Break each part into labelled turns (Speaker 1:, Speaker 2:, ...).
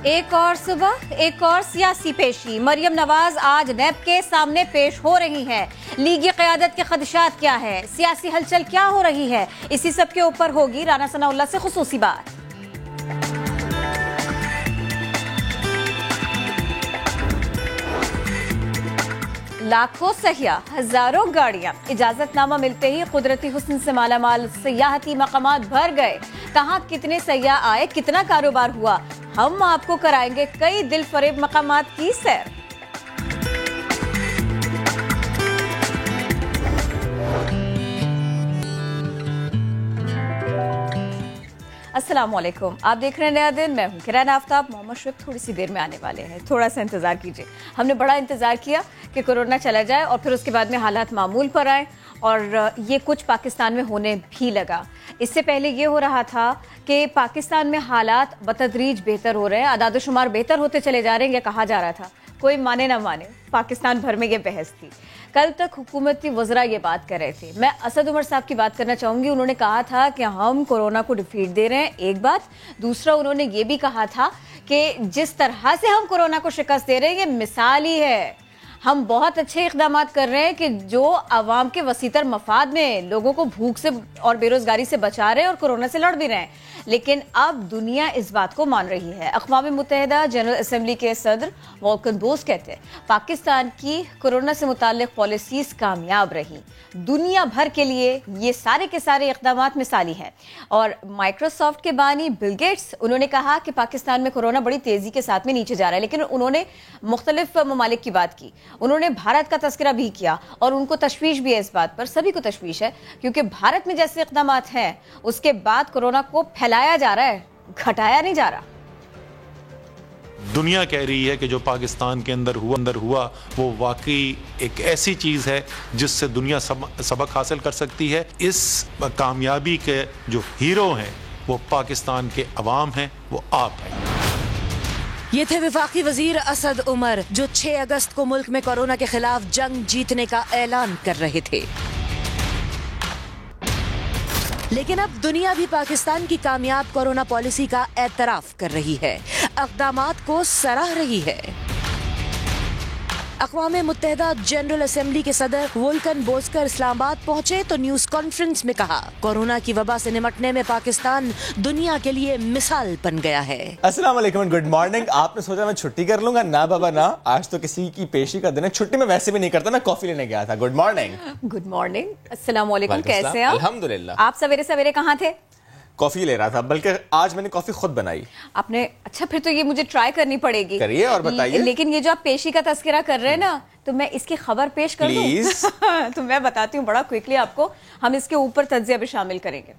Speaker 1: ایک اور صبح ایک اور سیاسی پیشی، مریم نواز آج نیب کے سامنے پیش ہو رہی ہے۔ لیگی قیادت کے خدشات کیا ہے، سیاسی ہلچل کیا ہو رہی ہے، اسی سب کے اوپر ہوگی رانا ثناء اللہ سے خصوصی بات۔ لاکھوں سیاح، ہزاروں گاڑیاں، اجازت نامہ ملتے ہی قدرتی حسن سے مالا مال سیاحتی مقامات بھر گئے۔ کہاں کتنے سیاح آئے، کتنا کاروبار ہوا، ہم آپ کو کرائیں گے کئی دل فریب مقامات کی سیر۔ السلام علیکم، آپ دیکھ رہے ہیں نیا دن، میں ہوں کرن آفتاب۔ محمد شعیب تھوڑی سی دیر میں آنے والے ہیں، تھوڑا سا انتظار کیجیے۔ ہم نے بڑا انتظار کیا کہ کورونا چلا جائے اور پھر اس کے بعد میں حالات معمول پر آئیں، اور یہ کچھ پاکستان میں ہونے بھی لگا۔ اس سے پہلے یہ ہو رہا تھا کہ پاکستان میں حالات بتدریج بہتر ہو رہے ہیں، اعداد و شمار بہتر ہوتے چلے جا رہے ہیں، یہ کہا جا رہا تھا۔ کوئی مانے نہ مانے، پاکستان بھر میں یہ بحث تھی۔ کل تک حکومتی وزراء یہ بات کر رہے تھے۔ میں اسد عمر صاحب کی بات کرنا چاہوں گی۔ انہوں نے کہا تھا کہ ہم کورونا کو ڈیفیٹ دے رہے ہیں، ایک بات۔ دوسرا، انہوں نے یہ بھی کہا تھا کہ جس طرح سے ہم کورونا کو شکست دے رہے ہیں یہ مثالی ہے، ہم بہت اچھے اقدامات کر رہے ہیں کہ جو عوام کے وسیع مفاد میں لوگوں کو بھوک سے اور بے روزگاری سے بچا رہے ہیں اور کورونا سے لڑ بھی رہے ہیں۔ لیکن اب دنیا اس بات کو مان رہی ہے۔ اقوام متحدہ جنرل اسمبلی کے صدر والکر بوس کہتے ہیں پاکستان کی کورونا سے متعلق پالیسیز کامیاب رہی۔ دنیا بھر کے لیے یہ سارے کے سارے اقدامات مثالی ہیں۔ اور مائکروسافٹ کے بانی بل گیٹس، انہوں نے کہا کہ پاکستان میں کورونا بڑی تیزی کے ساتھ میں نیچے جا رہا ہے، لیکن انہوں نے مختلف ممالک کی بات کی، انہوں نے بھارت کا تذکرہ بھی کیا، اور ان کو تشویش بھی ہے اس بات پر، سبھی کو تشویش ہے، کیونکہ بھارت میں جیسے اقدامات ہیں اس کے بعد کورونا کو پھیلایا جا رہا ہے، گھٹایا نہیں جا رہا۔
Speaker 2: دنیا کہہ رہی ہے کہ جو پاکستان کے اندر ہوا وہ واقعی ایک ایسی چیز ہے جس سے دنیا سبق حاصل کر سکتی ہے۔ اس کامیابی کے جو ہیرو ہیں وہ پاکستان کے عوام ہیں، وہ آپ ہیں۔
Speaker 3: یہ تھے وفاقی وزیر اسد عمر، جو 6 اگست کو ملک میں کورونا کے خلاف جنگ جیتنے کا اعلان کر رہے تھے۔ لیکن اب دنیا بھی پاکستان کی کامیاب کورونا پالیسی کا اعتراف کر رہی ہے، اقدامات کو سراہ رہی ہے۔ اقوام متحدہ جنرل اسمبلی کے صدر والکر بوس اسلام آباد پہنچے تو نیوز کانفرنس میں کہا کورونا کی وبا سے نمٹنے میں پاکستان دنیا کے لیے مثال بن گیا ہے۔
Speaker 4: السلام علیکم، گڈ مارننگ۔ آپ نے سوچا میں چھٹی کر لوں گا؟ نہ بابا نہ، آج تو کسی کی پیشی کا دن ہے۔ چھٹی میں ویسے بھی نہیں کرتا، میں کافی لینے گیا تھا۔ Good morning.
Speaker 1: گڈ مارننگ، السلام علیکم، کیسے ہیں آپ؟
Speaker 4: الحمدللہ۔
Speaker 1: آپ سویرے سویرے کہاں تھے؟
Speaker 4: کافی لے رہا تھا، بلکہ آج میں نے کافی خود بنائی۔
Speaker 1: آپ نے؟ اچھا، پھر تو یہ مجھے ٹرائی کرنی پڑے گی۔
Speaker 4: کریے اور بتائیے۔
Speaker 1: لیکن یہ جو آپ پیشی کا تذکرہ کر رہے ہیں نا، تو میں اس کی خبر پیش کر دوں؟
Speaker 4: پلیز۔
Speaker 1: تو میں بتاتی ہوں بڑا کوئکلی آپ کو، ہم اس کے اوپر تجزیہ بھی شامل کریں گے۔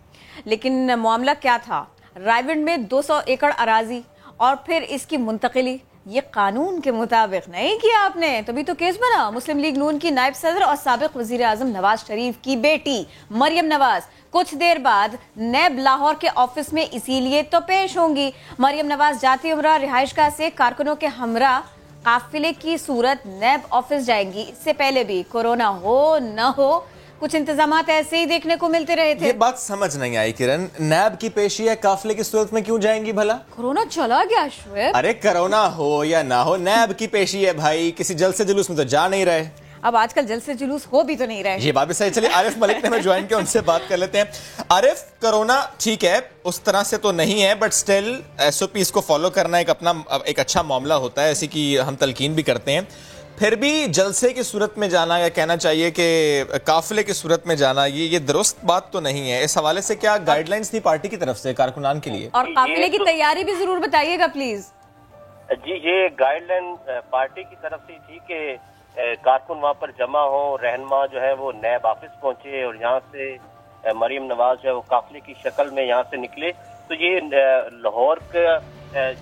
Speaker 1: لیکن معاملہ کیا تھا؟ رائیونڈ میں 200 ایکڑ اراضی اور پھر اس کی منتقلی، یہ قانون کے مطابق نہیں کیا آپ نے، تبھی تو کیس بنا۔ مسلم لیگ نون کی نائب صدر اور سابق وزیر اعظم نواز شریف کی بیٹی مریم نواز کچھ دیر بعد نیب لاہور کے آفس میں اسی لیے تو پیش ہوں گی۔ مریم نواز جاتی عمرہ رہائش گاہ سے کارکنوں کے ہمراہ قافلے کی صورت نیب آفس جائیں گی۔ اس سے پہلے بھی کورونا ہو نہ ہو کچھ انتظامات ایسے ہی دیکھنے کو ملتے رہے تھے۔
Speaker 4: یہ بات سمجھ نہیں آئی کرن، نیب کی پیشی ہے، قافلے کی صورت میں کیوں جائیں گی بھلا؟
Speaker 1: کورونا چلا گیا شعیب۔
Speaker 4: ارے کرونا ہو یا نہ ہو، نیب کی پیشی ہے بھائی، کسی جلسے جلوس میں تو جا نہیں رہے۔
Speaker 1: اب آج کل جلسے جلوس ہو بھی تو نہیں رہے۔
Speaker 4: یہ بات بھی صحیح۔ چلیے عارف ملک نے ہمیں جوائن کیا، ان سے بات کر لیتے ہیں۔ عارف، کرونا ٹھیک ہے اس طرح سے تو نہیں ہے، بٹ سٹل SOPs کو فالو کرنا ایک اچھا معاملہ ہوتا ہے، ایسی کی ہم تلقین بھی کرتے ہیں۔ پھر بھی جلسے کی صورت میں جانا، یا کہنا چاہیے کہ قافلے کی صورت میں جانا، یہ درست بات تو نہیں ہے۔ اس حوالے سے کیا گائیڈ لائنز تھی پارٹی کی طرف سے کارکنان کے لیے؟
Speaker 1: اور قافلے کی تیاری بھی ضرور بتائیے گا پلیز۔
Speaker 5: جی، یہ گائیڈ لائن پارٹی کی طرف سے تھی کہ کارکن وہاں پر جمع ہو، رہنما جو ہے وہ نیب آفس پہنچے اور یہاں سے مریم نواز جو ہے وہ قافلے کی شکل میں یہاں سے نکلے۔ تو یہ لاہور کا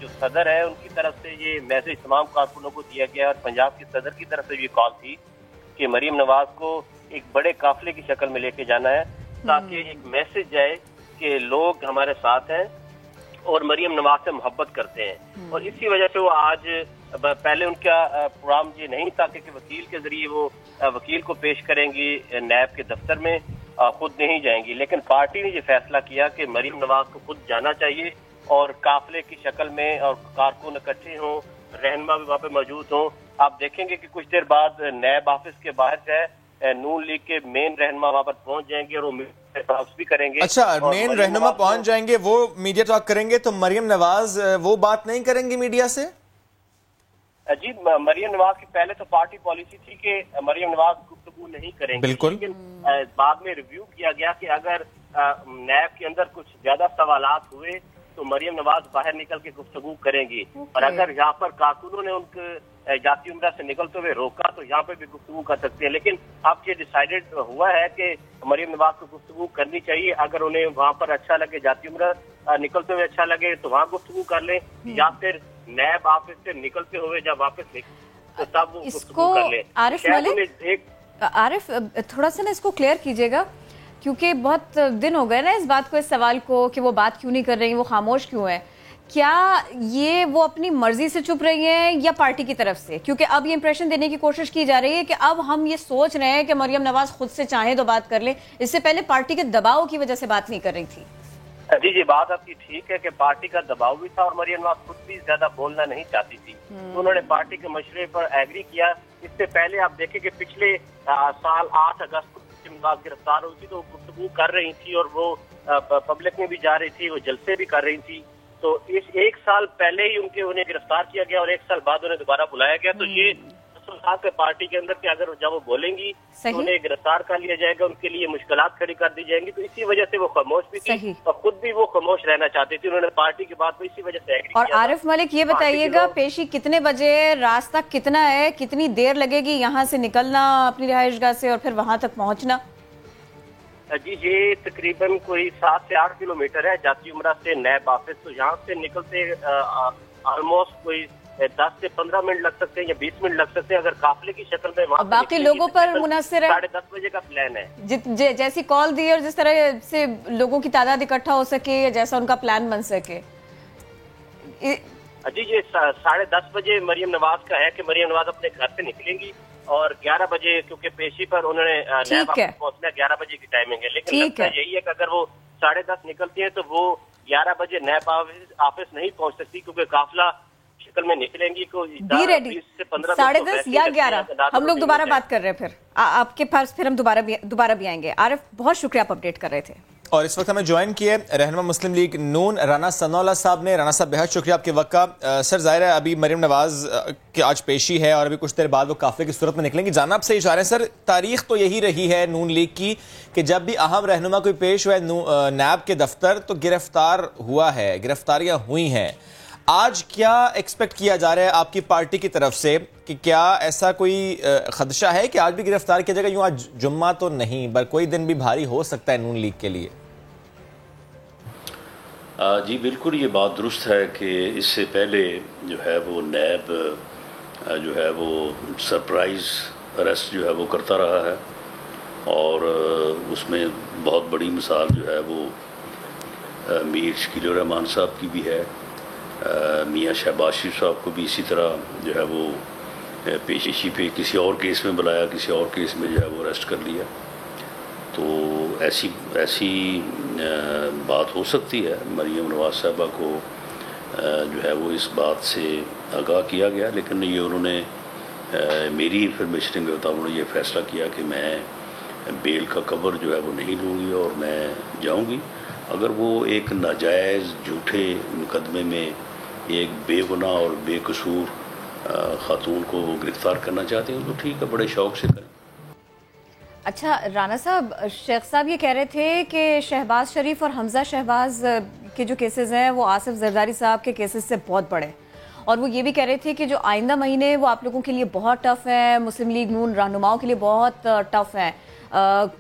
Speaker 5: جو صدر ہے ان کی طرف سے یہ میسج تمام کارکنوں کو دیا گیا، اور پنجاب کے صدر کی طرف سے بھی کال تھی کہ مریم نواز کو ایک بڑے قافلے کی شکل میں لے کے جانا ہے، تاکہ ایک میسج جائے کہ لوگ ہمارے ساتھ ہیں اور مریم نواز سے محبت کرتے ہیں۔ اور اسی وجہ سے وہ آج، پہلے ان کا پروگرام یہ نہیں تھا کہ وکیل کے ذریعے وہ وکیل کو پیش کریں گی نیب کے دفتر میں، خود نہیں جائیں گی، لیکن پارٹی نے یہ فیصلہ کیا کہ مریم نواز کو خود جانا چاہیے اور قافلے کی شکل میں اور کارکن اکٹھے ہوں, رہنما بھی وہاں پہ موجود ہوں. آپ دیکھیں گے کہ کچھ دیر بعد نیب آفس کے باہر جو ہے نون لیگ کے مین رہنما وہاں پر پہنچ جائیں گے اور وہ میڈیا ٹاکس بھی کریں گے.
Speaker 4: اچھا, مین رہنما پہنچ جائیں گے, وہ میڈیا ٹاک کریں گے, تو مریم نواز وہ بات نہیں کریں گی میڈیا سے؟
Speaker 5: جی, مریم نواز کی پہلے تو پارٹی پالیسی تھی کہ مریم نواز گفتگو نہیں کریں گے,
Speaker 4: بالکل,
Speaker 5: لیکن بعد میں ریویو کیا گیا کہ اگر نیب کے اندر کچھ زیادہ سوالات ہوئے تو مریم نواز باہر نکل کے گفتگو کریں گی, اور اگر یہاں پر کارکنوں نے ان کے جاتی عمرہ سے نکلتے ہوئے روکا تو یہاں پہ بھی گفتگو کر سکتے ہیں. لیکن اب یہ ڈیسائیڈڈ ہوا ہے کہ مریم نواز کو گفتگو کرنی چاہیے. اگر انہیں وہاں پر اچھا لگے, جاتی عمرہ نکلتے ہوئے اچھا لگے تو وہاں گفتگو کر لیں, یا پھر نیب آفس سے نکلتے ہوئے جب واپس تو تب وہ گفتگو کر لیں.
Speaker 1: عارف تھوڑا سا نا اس کو کلیئر کیجیے گا, کیونکہ بہت دن ہو گئے نا اس بات کو, اس سوال کو کہ وہ بات کیوں نہیں کر رہی, وہ خاموش کیوں ہیں. کیا یہ وہ اپنی مرضی سے چپ رہی ہیں یا پارٹی کی طرف سے؟ کیونکہ اب یہ امپریشن دینے کی کوشش کی جا رہی ہے کہ اب ہم یہ سوچ رہے ہیں کہ مریم نواز خود سے چاہیں تو بات کر لیں, اس سے پہلے پارٹی کے دباؤ کی وجہ سے بات نہیں کر رہی تھی.
Speaker 5: جی, بات آپ کی ٹھیک ہے کہ پارٹی کا دباؤ بھی تھا اور مریم نواز خود بھی زیادہ بولنا نہیں چاہتی تھی, تو انہوں نے پارٹی کے مشورے پر ایگری کیا. اس سے پہلے آپ دیکھیں کہ پچھلے سال 8 اگست کو مریم نواز گرفتار ہوئی تھی تو وہ گفتگو کر رہی تھی اور وہ پبلک میں بھی جا رہی تھی, وہ جلسے بھی کر رہی تھی. تو اس 1 سال پہلے ہی انہیں گرفتار کیا گیا اور 1 سال بعد انہیں دوبارہ بلایا گیا. تو یہ پارٹی کے اندر کہ اگر جب وہ بولیں گی تو انہیں گرفتار کر لیا جائے گا, ان کے لیے مشکلات کھڑی کر دی جائیں گی. تو اسی وجہ سے وہ خاموش بھی تھی اور خود بھی وہ خاموش رہنا چاہتی تھی. انہوں نے پارٹی کی بات کو اسی وجہ سے ایگری کیا.
Speaker 1: اور عارف ملک یہ بتائیے گا, پیشی کتنے بجے, راستہ کتنا ہے, کتنی دیر لگے گی یہاں سے نکلنا اپنی رہائش گاہ سے اور پھر وہاں تک پہنچنا؟
Speaker 5: جی, یہ تقریباً کوئی 7 سے 8 کلومیٹر ہے جاتی عمرہ سے نیب آفس. تو یہاں سے نکلتے آلموسٹ کوئی 10 سے 15 منٹ لگ سکتے ہیں یا 20 منٹ لگ سکتے ہیں اگر قافلے کی شکل میں. وہاں
Speaker 1: باقی لوگوں پر منحصر ہے,
Speaker 5: 10:30 بجے کا پلان ہے.
Speaker 1: جیسی کال دی اور جس طرح سے لوگوں کی تعداد اکٹھا ہو سکے یا جیسا ان کا پلان بن سکے.
Speaker 5: جی, یہ 10:30 بجے مریم نواز کا ہے کہ مریم نواز اپنے گھر سے نکلیں گی اور 11 بجے کیونکہ پیشی پر انہوں نے نیب آفس پہنچنا 11 بجے کی ٹائمنگ ہے. لیکن لگتا یہی ہے کہ اگر وہ 10:30 نکلتی ہیں تو وہ 11 بجے نیب آفس نہیں پہنچ سکتی, کیونکہ قافلہ شکل میں نکلیں گی. 20 سے 15
Speaker 1: 10:30 یا 11 ہم لوگ دوبارہ بات کر رہے ہیں, پھر آپ کے پاس پھر ہم دوبارہ بھی آئیں گے. عارف بہت شکریہ, آپ اپڈیٹ کر رہے تھے.
Speaker 4: اور اس وقت ہمیں جوائن کیے رہنما مسلم لیگ نون رانا ثناء اللہ صاحب نے. رانا صاحب بہت شکریہ آپ کے وقت کا. سر ظاہر ہے ابھی مریم نواز کی آج پیشی ہے اور ابھی کچھ دیر بعد وہ قافلے کی صورت میں نکلیں گی. جانا آپ سے اشارہ ہے سر, تاریخ تو یہی رہی ہے نون لیگ کی کہ جب بھی اہم رہنما کوئی پیش ہوا ہے نیب کے دفتر تو گرفتار ہوا ہے, گرفتاریاں ہوئی ہیں. آج کیا ایکسپیکٹ کیا جا رہا ہے آپ کی پارٹی کی طرف سے کہ کیا ایسا کوئی خدشہ ہے کہ آج بھی گرفتار کیا جائے گا؟ یوں آج جمعہ تو نہیں بل کوئی دن بھی بھاری ہو سکتا ہے نون لیگ کے لیے.
Speaker 6: جی بالکل, یہ بات درست ہے کہ اس سے پہلے جو ہے وہ نیب جو ہے وہ سرپرائز اریسٹ جو ہے وہ کرتا رہا ہے, اور اس میں بہت بڑی مثال جو ہے وہ میر شکیل الرحمان صاحب کی بھی ہے. میاں شہباز شریف صاحب کو بھی اسی طرح جو ہے وہ پیشی پہ کسی اور کیس میں بلایا, کسی اور کیس میں جو ہے وہ اریسٹ کر لیا. تو ایسی بات ہو سکتی ہے. مریم نواز صاحبہ کو جو ہے وہ اس بات سے آگاہ کیا گیا, لیکن یہ انہوں نے میری انفارمیشن کے مطابق انہوں نے یہ فیصلہ کیا کہ میں بیل کا کور جو ہے وہ نہیں لوں گی اور میں جاؤں گی. اگر وہ ایک ناجائز جھوٹے مقدمے میں ایک بے گناہ اور بے قصور خاتون کو گرفتار کرنا چاہتے ہیں تو ٹھیک ہے, بڑے شوق سے کریں.
Speaker 1: اچھا رانا صاحب, شیخ صاحب یہ کہہ رہے تھے کہ شہباز شریف اور حمزہ شہباز کے جو کیسز ہیں وہ آصف زرداری صاحب کے کیسز سے بہت بڑے, اور وہ یہ بھی کہہ رہے تھے کہ جو آئندہ مہینے وہ آپ لوگوں کے لیے بہت ٹف ہیں, مسلم لیگ نون رہنماؤں کے لیے بہت ٹف ہیں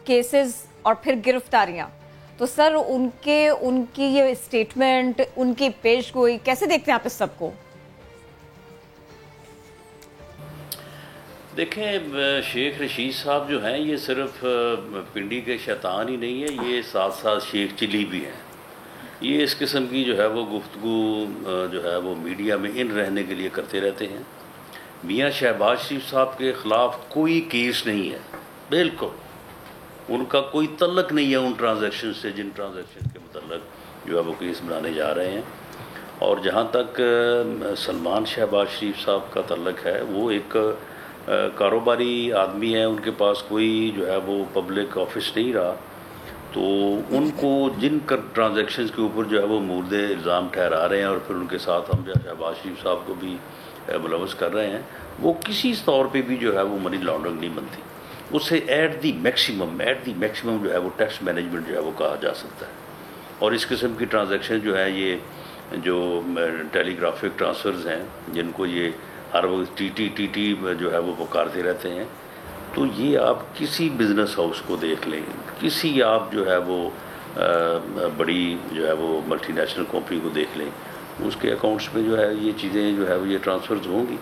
Speaker 1: کیسز اور پھر گرفتاریاں. تو سر ان کی یہ اسٹیٹمنٹ, ان کی پیش گوئی کیسے دیکھتے ہیں آپ اس سب کو؟
Speaker 6: دیکھیں, شیخ رشید صاحب جو ہیں یہ صرف پنڈی کے شیطان ہی نہیں ہے, یہ ساتھ ساتھ شیخ چلی بھی ہیں. یہ اس قسم کی جو ہے وہ گفتگو جو ہے وہ میڈیا میں ان رہنے کے لیے کرتے رہتے ہیں. میاں شہباز شریف صاحب کے خلاف کوئی کیس نہیں ہے, بالکل ان کا کوئی تعلق نہیں ہے ان ٹرانزیکشن سے جن ٹرانزیکشن کے متعلق جو ہے وہ کیس بنانے جا رہے ہیں. اور جہاں تک سلمان شہباز شریف صاحب کا تعلق ہے، وہ ایک کاروباری آدمی ہے، ان کے پاس کوئی جو ہے وہ پبلک آفس نہیں رہا، تو ان کو جن ٹرانزیکشنز کے اوپر جو ہے وہ مورد الزام ٹھہرا رہے ہیں اور پھر ان کے ساتھ ہم شہباز شریف صاحب کو بھی ملوث کر رہے ہیں، وہ کسی طور پہ بھی جو ہے وہ منی لانڈرنگ نہیں بنتی، اسے ایٹ دی میکسیمم جو ہے وہ ٹیکس مینجمنٹ جو ہے وہ کہا جا سکتا ہے۔ اور اس قسم کی ٹرانزیکشن جو ہے، یہ جو ٹیلی گرافک ٹرانسفرز ہیں جن کو یہ ہر وقت ٹی ٹی جو ہے وہ پکارتے رہتے ہیں، تو یہ آپ کسی بزنس ہاؤس کو دیکھ لیں، کسی آپ جو ہے وہ بڑی جو ہے وہ ملٹی نیشنل کمپنی کو دیکھ لیں، اس کے اکاؤنٹس میں جو ہے یہ چیزیں جو ہے وہ یہ ٹرانسفرز ہوں گی۔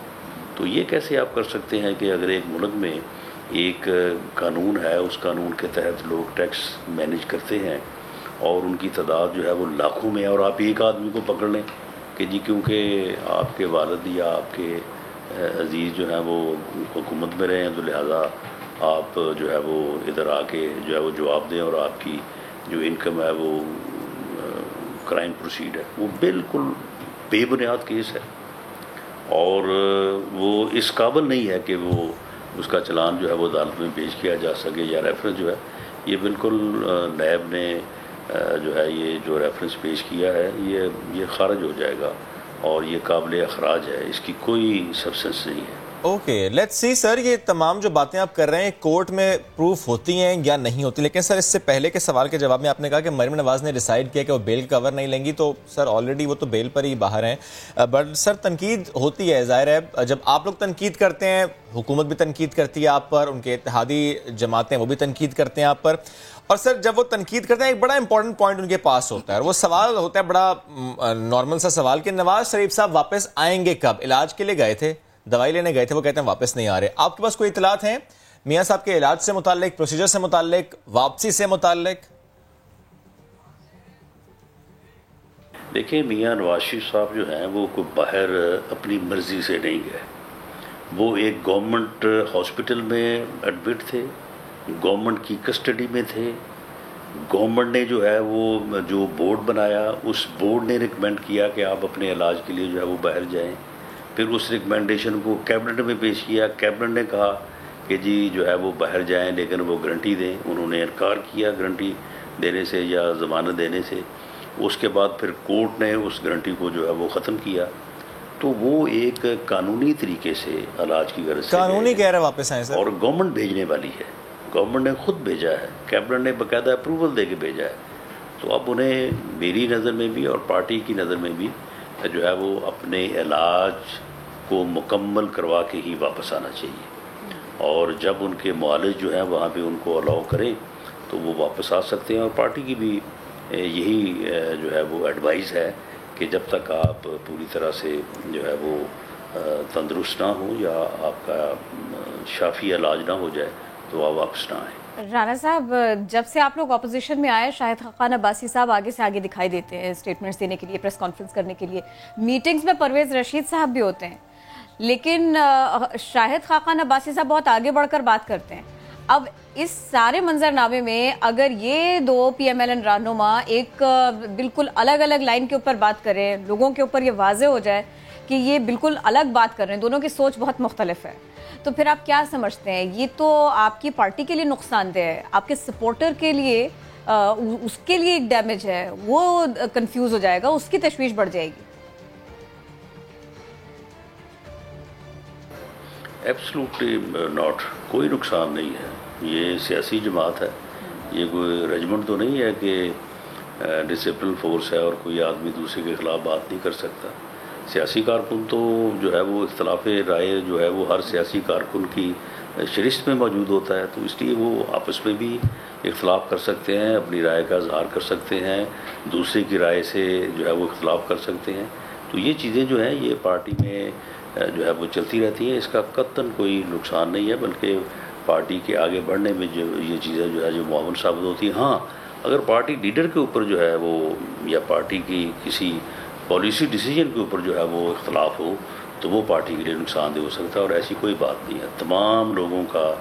Speaker 6: تو یہ کیسے آپ کر سکتے ہیں کہ اگر ایک ملک میں ایک قانون ہے، اس قانون کے تحت لوگ ٹیکس مینیج کرتے ہیں اور ان کی تعداد جو ہے وہ لاکھوں میں ہے، اور آپ ایک آدمی کو پکڑ لیں کہ جی کیونکہ آپ کے والد یا آپ کے عزیز جو ہیں وہ حکومت میں رہے ہیں، تو لہٰذا آپ جو ہے وہ ادھر آ کے جو ہے وہ جواب دیں، اور آپ کی جو انکم ہے وہ کرائم پروسیڈ ہے۔ وہ بالکل بے بنیاد کیس ہے، اور وہ اس قابل نہیں ہے کہ وہ اس کا چلان جو ہے وہ عدالت میں پیش کیا جا سکے، یا ریفرنس جو ہے یہ بالکل نیب نے جو ہے یہ جو ریفرنس پیش کیا ہے یہ خارج ہو جائے گا، اور یہ قابل اخراج ہے، اس کی کوئی سبسٹنس نہیں ہے۔
Speaker 4: اوکے، لیٹس سی سر، یہ تمام جو باتیں آپ کر رہے ہیں کورٹ میں پروف ہوتی ہیں یا نہیں ہوتی، لیکن سر اس سے پہلے کے سوال کے جواب میں آپ نے کہا کہ مریم نواز نے ڈیسائیڈ کیا کہ وہ بیل کور نہیں لیں گی، تو سر آلریڈی وہ تو بیل پر ہی باہر ہیں، بٹ سر تنقید ہوتی ہے، ظاہر ہے جب آپ لوگ تنقید کرتے ہیں، حکومت بھی تنقید کرتی ہے آپ پر، ان کے اتحادی جماعتیں وہ بھی تنقید کرتے ہیں آپ پر، اور سر جب وہ تنقید کرتے ہیں ایک بڑا امپورٹنٹ پوائنٹ ان کے پاس ہوتا ہے، اور وہ سوال ہوتا ہے بڑا نارمل سا سوال کہ نواز شریف صاحب واپس آئیں گے کب؟ علاج کے لیے گئے تھے، دوائی لینے گئے تھے، وہ کہتے ہیں واپس نہیں آ رہے۔ آپ کے پاس کوئی اطلاعات ہیں میاں صاحب کے علاج سے متعلق، پروسیجر سے متعلق، واپسی سے متعلق؟
Speaker 6: دیکھیں، میاں نواز شریف صاحب جو ہیں وہ کوئی باہر اپنی مرضی سے نہیں گئے، وہ ایک گورنمنٹ ہاسپٹل میں ایڈمٹ تھے، گورنمنٹ کی کسٹڈی میں تھے، گورنمنٹ نے جو ہے وہ جو بورڈ بنایا، اس بورڈ نے ریکمینڈ کیا کہ آپ اپنے علاج کے لیے جو ہے وہ باہر جائیں، پھر اس ریکمینڈیشن کو کیبنٹ میں پیش کیا، کیبنٹ نے کہا کہ جی جو ہے وہ باہر جائیں لیکن وہ گارنٹی دیں، انہوں نے انکار کیا گارنٹی دینے سے یا ضمانت دینے سے، اس کے بعد پھر کورٹ نے اس گارنٹی کو جو ہے وہ ختم کیا، تو وہ ایک قانونی طریقے سے علاج کی غرض سے
Speaker 4: قانونی کہہ رہے واپس آئیں سر،
Speaker 6: اور گورنمنٹ بھیجنے والی ہے، گورنمنٹ نے خود بھیجا ہے، کیبنٹ نے باقاعدہ اپروول دے کے بھیجا ہے، تو اب انہیں میری نظر میں بھی اور پارٹی کی نظر میں بھی جو ہے وہ اپنے علاج کو مکمل کروا کے ہی واپس آنا چاہیے، اور جب ان کے معالج جو ہیں وہاں پہ ان کو الاؤ کریں تو وہ واپس آ سکتے ہیں، اور پارٹی کی بھی یہی جو ہے وہ ایڈوائز ہے کہ جب تک آپ پوری طرح سے جو ہے وہ تندرست نہ ہوں یا آپ کا شافی علاج نہ ہو جائے تو آپ واپس نہ آئیں۔
Speaker 1: رانا صاحب، جب سے آپ لوگ اپوزیشن میں آئے، شاہد خاقان عباسی صاحب آگے سے آگے دکھائی دیتے ہیں اسٹیٹمنٹس دینے کے لیے، پریس کانفرنس کرنے کے لیے، میٹنگز میں پرویز رشید صاحب بھی ہوتے ہیں، لیکن شاہد خاقان عباسی صاحب بہت آگے بڑھ کر بات کرتے ہیں۔ اب اس سارے منظرنامے میں اگر یہ دو پی ایم ایل این رہنما ایک بالکل الگ الگ لائن کے اوپر بات کریں، لوگوں کے اوپر یہ واضح ہو جائے کہ یہ بالکل الگ بات کر رہے ہیں، دونوں کی سوچ بہت مختلف ہے، تو پھر آپ کیا سمجھتے ہیں؟ یہ تو آپ کی پارٹی کے لیے نقصان دہ ہے، آپ کے سپورٹر کے لیے اس کے لیے ایک ڈیمیج ہے، وہ کنفیوز ہو جائے گا، اس کی تشویش بڑھ جائے گی۔
Speaker 6: ایبسلوٹلی ناٹ، کوئی نقصان نہیں ہے، یہ سیاسی جماعت ہے، یہ کوئی رجمنٹ تو نہیں ہے کہ ڈسپلن فورس ہے اور کوئی آدمی دوسرے کے خلاف بات نہیں کر سکتا۔ سیاسی کارکن تو جو ہے وہ اختلاف رائے جو ہے وہ ہر سیاسی کارکن کی شرست میں موجود ہوتا ہے، تو اس لیے وہ آپس میں بھی اختلاف کر سکتے ہیں، اپنی رائے کا اظہار کر سکتے ہیں، دوسرے کی رائے سے جو ہے وہ اختلاف کر سکتے ہیں، تو یہ چیزیں جو ہیں یہ پارٹی میں جو ہے وہ چلتی رہتی ہیں، اس کا قطعاً کوئی نقصان نہیں ہے، بلکہ پارٹی کے آگے بڑھنے میں جو یہ چیزیں جو ہے جو معاون ثابت ہوتی ہیں۔ ہاں، اگر پارٹی لیڈر کے اوپر جو ہے وہ یا پارٹی کی کسی پالیسی ڈیسیجن کے اوپر جو ہے وہ اختلاف ہو تو وہ پارٹی کے لیے نقصان دہ ہو سکتا ہے، اور ایسی کوئی بات نہیں ہے۔ تمام لوگوں کا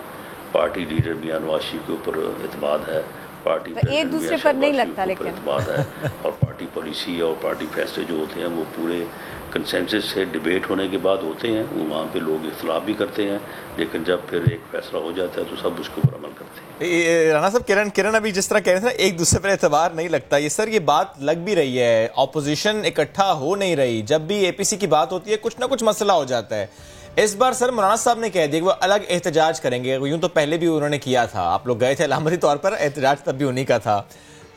Speaker 6: پارٹی لیڈر میاں نواز شریف کے اوپر اعتماد ہے، پارٹی
Speaker 1: ایک دوسرے پر نہیں لگتا، لیکن
Speaker 6: اعتماد ہے، اور پارٹی پالیسی اور پارٹی فیصلے جو ہوتے ہیں وہ پورے کنسنسس سے ڈیبیٹ ہونے کے بعد ہوتے ہیں. وہاں پہ لوگ اختلاف بھی کرتے ہیں, لیکن جب پھر ایک فیصلہ ہو جاتا ہے تو سب اس کے اوپر عمل کرتے ہیں.
Speaker 4: رانا صاحب, کرن ابھی جس طرح کہہ رہے تھے نا, ایک دوسرے پر اعتبار نہیں لگتا, یہ سر یہ بات لگ بھی رہی ہے, اپوزیشن اکٹھا ہو نہیں رہی, جب بھی اے پی سی کی بات ہوتی ہے کچھ نہ کچھ مسئلہ ہو جاتا ہے. اس بار سر مولانا صاحب نے کہہ دیا کہ وہ الگ احتجاج کریں گے, یوں تو پہلے بھی انہوں نے کیا تھا, آپ لوگ گئے تھے علامتی طور پر, احتجاج تب بھی انہی کا تھا.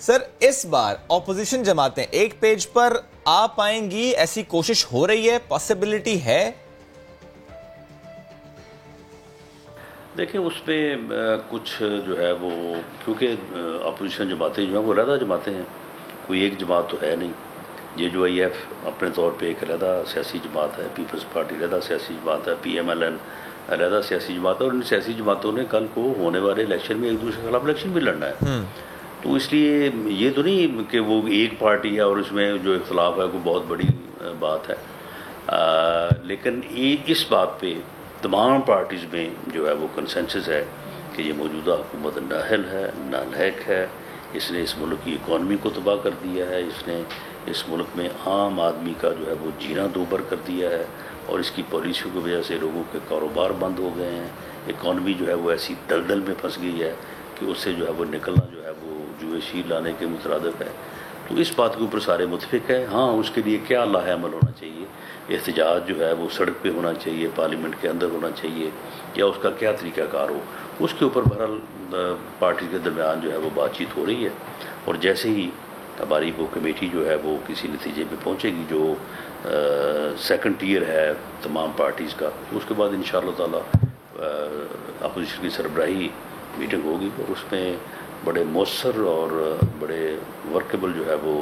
Speaker 4: سر اس بار اپوزیشن جماعتیں ایک پیج پر آ پائیں گی, ایسی کوشش ہو رہی ہے, پاسبلٹی ہے؟
Speaker 6: دیکھیں اس پہ کچھ جو ہے وہ, کیونکہ اپوزیشن جماعتیں جو ہیں وہ علیحدہ جماعتیں ہیں, کوئی ایک جماعت تو ہے نہیں. یہ جو آئی ایف اپنے طور پہ ایک علیحدہ سیاسی جماعت ہے, پیپلز پارٹی علیحدہ سیاسی جماعت ہے, پی ایم ایل این علیحدہ سیاسی جماعت ہے, اور ان سیاسی جماعتوں نے کل کو ہونے والے الیکشن میں ایک دوسرے کے خلاف الیکشن بھی لڑنا ہے. تو اس لیے یہ تو نہیں کہ وہ ایک پارٹی ہے اور اس میں جو اختلاف ہے کوئی بہت بڑی بات ہے, لیکن اس بات پہ تمام پارٹیز میں جو ہے وہ کنسنسس ہے کہ یہ موجودہ حکومت نااہل ہے, نالائق ہے, اس نے اس ملک کی اکانومی کو تباہ کر دیا ہے, اس نے اس ملک میں عام آدمی کا جو ہے وہ جینا دوبر کر دیا ہے, اور اس کی پالیسیوں کی وجہ سے لوگوں کے کاروبار بند ہو گئے ہیں, اکانومی جو ہے وہ ایسی دلدل میں پھنس گئی ہے کہ اس سے جو ہے وہ نکلنا جو ہے وہ جوئے شیر لانے کے مترادف ہے. تو اس بات کے اوپر سارے متفق ہیں. ہاں اس کے لیے کیا لاہ عمل ہونا چاہیے, احتجاج جو ہے وہ سڑک پہ ہونا چاہیے, پارلیمنٹ کے اندر ہونا چاہیے, یا اس کا کیا طریقہ کار ہو, اس کے اوپر بہرحال پارٹی کے درمیان جو ہے وہ بات چیت ہو رہی ہے. اور جیسے ہی ہماری وہ کمیٹی جو ہے وہ کسی نتیجے پہ پہنچے گی جو سیکنڈ ٹیئر ہے تمام پارٹیز کا, اس کے بعد انشاءاللہ تعالی اپوزیشن کی سربراہی میٹنگ ہوگی, اور اس میں بڑے مؤثر اور بڑے ورکیبل جو ہے وہ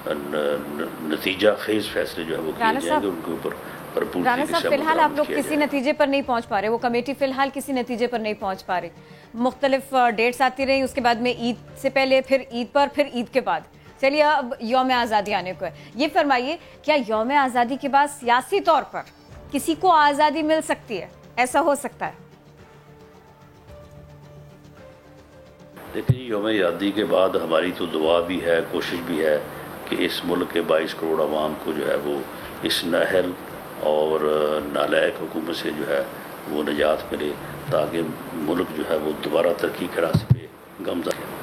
Speaker 6: نتیجہ خیز فیصلے جو ہے وہ کیے جائیں گے, ان کے اوپر بھرپور
Speaker 1: رانا صاحب فی الحال آپ لوگ کسی نتیجے پر نہیں پہنچ پا رہے, وہ کمیٹی فی الحال کسی نتیجے پر نہیں پہنچ پا رہی, مختلف ڈیٹس آتی رہی, اس کے بعد میں عید سے پہلے, پھر عید پر, پھر عید کے بعد. چلیے اب یوم آزادی آنے کو ہے, یہ فرمائیے کیا یوم آزادی کے بعد سیاسی طور پر کسی کو آزادی مل سکتی ہے, ایسا ہو سکتا ہے؟
Speaker 6: دیکھیں یوم آزادی کے بعد ہماری تو دعا بھی ہے, کوشش بھی ہے کہ اس ملک کے 22 کروڑ عوام کو جو ہے وہ اس نااہل اور نالائق حکومت سے جو ہے وہ نجات ملے, تاکہ ملک جو ہے وہ دوبارہ ترقی کے راستے پہ گامزن ہے.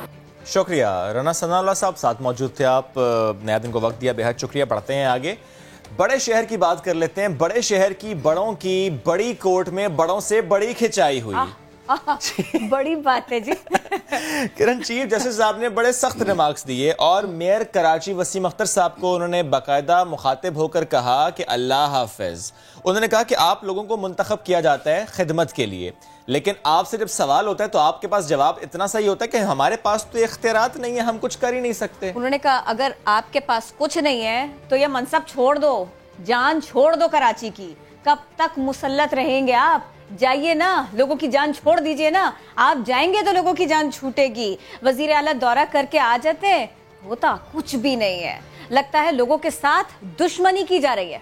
Speaker 4: شکریہ رانا ثناء اللہ صاحب, ساتھ موجود تھے آپ, نیا دن کو وقت دیا, بہت شکریہ. پڑھتے ہیں آگے, بڑے شہر کی بات کر لیتے ہیں. بڑے شہر کی بڑوں کی بڑی کورٹ میں بڑوں سے بڑی کھچائی ہوئی.
Speaker 1: بڑی بات ہے جی.
Speaker 4: کرن, چیف جسٹس صاحب نے بڑے سخت ریمارکس دیے, اور میئر کراچی وسیم اختر صاحب کو انہوں نے باقاعدہ مخاطب ہو کر کہا کہ اللہ حافظ. انہوں نے کہا کہ آپ لوگوں کو منتخب کیا جاتا ہے خدمت کے لیے, لیکن آپ سے جب سوال ہوتا ہے تو آپ کے پاس جواب اتنا صحیح ہوتا ہے کہ ہمارے پاس تو اختیارات نہیں ہے, ہم کچھ کر ہی نہیں سکتے.
Speaker 1: انہوں نے کہا اگر آپ کے پاس کچھ نہیں ہے تو یہ منصب چھوڑ دو, جان چھوڑ دو کراچی کی. کب تک مسلط رہیں گے آپ؟ جائیے نا, لوگوں کی جان چھوڑ دیجئے نا. آپ جائیں گے تو لوگوں کی جان چھوٹے گی. وزیر اعلیٰ دورہ کر کے آ جاتے, ہوتا کچھ بھی نہیں ہے. لگتا ہے لوگوں کے ساتھ دشمنی کی جا رہی ہے.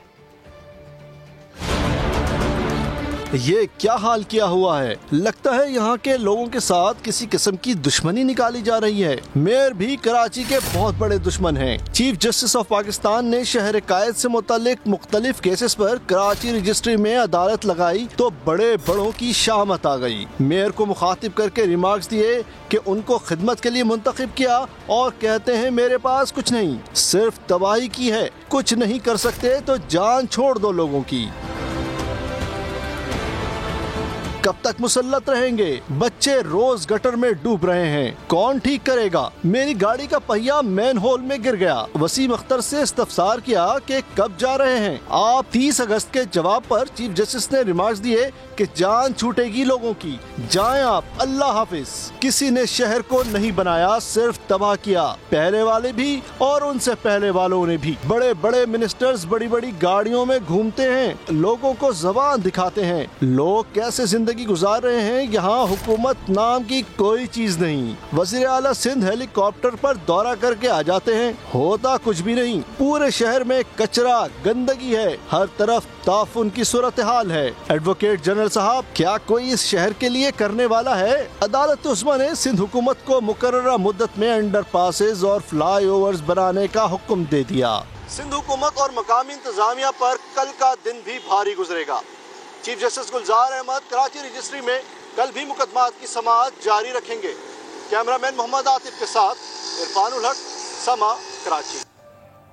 Speaker 7: یہ کیا حال کیا ہوا ہے؟ لگتا ہے یہاں کے لوگوں کے ساتھ کسی قسم کی دشمنی نکالی جا رہی ہے. میئر بھی کراچی کے بہت بڑے دشمن ہیں. چیف جسٹس آف پاکستان نے شہر قائد سے متعلق مختلف کیسز پر کراچی رجسٹری میں عدالت لگائی تو بڑے بڑوں کی شامت آ گئی. میئر کو مخاطب کر کے ریمارکس دیے کہ ان کو خدمت کے لیے منتخب کیا, اور کہتے ہیں میرے پاس کچھ نہیں, صرف تباہی کی ہے, کچھ نہیں کر سکتے تو جان چھوڑ دو لوگوں کی. کب تک مسلط رہیں گے؟ بچے روز گٹر میں ڈوب رہے ہیں, کون ٹھیک کرے گا؟ میری گاڑی کا پہیا مین ہول میں گر گیا. وسیم اختر سے استفسار کیا کہ کب جا رہے ہیں آپ؟ 30 اگست کے جواب پر چیف جسٹس نے ریمارکس دیے کہ جان چھوٹے گی لوگوں کی, جائیں آپ, اللہ حافظ. کسی نے شہر کو نہیں بنایا, صرف تباہ کیا. پہلے والے بھی اور ان سے پہلے والوں نے بھی. بڑے بڑے منسٹرز بڑی بڑی گاڑیوں میں گھومتے ہیں, لوگوں کو زبان دکھاتے ہیں. لوگ کیسے زندگی زندگی گزار رہے ہیں یہاں حکومت نام کی کوئی چیز نہیں. وزیر اعلیٰ سندھ ہیلی کاپٹر پر دورہ کر کے آ جاتے ہیں, ہوتا کچھ بھی نہیں. پورے شہر میں کچرا گندگی ہے, ہر طرف تعفن کی صورتحال ہے. ایڈوکیٹ جنرل صاحب, کیا کوئی اس شہر کے لیے کرنے والا ہے؟ عدالت عظمیٰ نے سندھ حکومت کو مقررہ مدت میں انڈر پاسز اور فلائی اوورز بنانے کا حکم دے دیا. سندھ حکومت اور مقامی انتظامیہ پر کل کا دن بھی بھاری گزرے گا. Chief justice Gulzar Ahmed Karachi registry میں کل بھی مقدمات کی سماعت جاری رکھیں گے. کیمرہ مین محمد عاطف کے ساتھ عرفان الحق, سما, کراچی.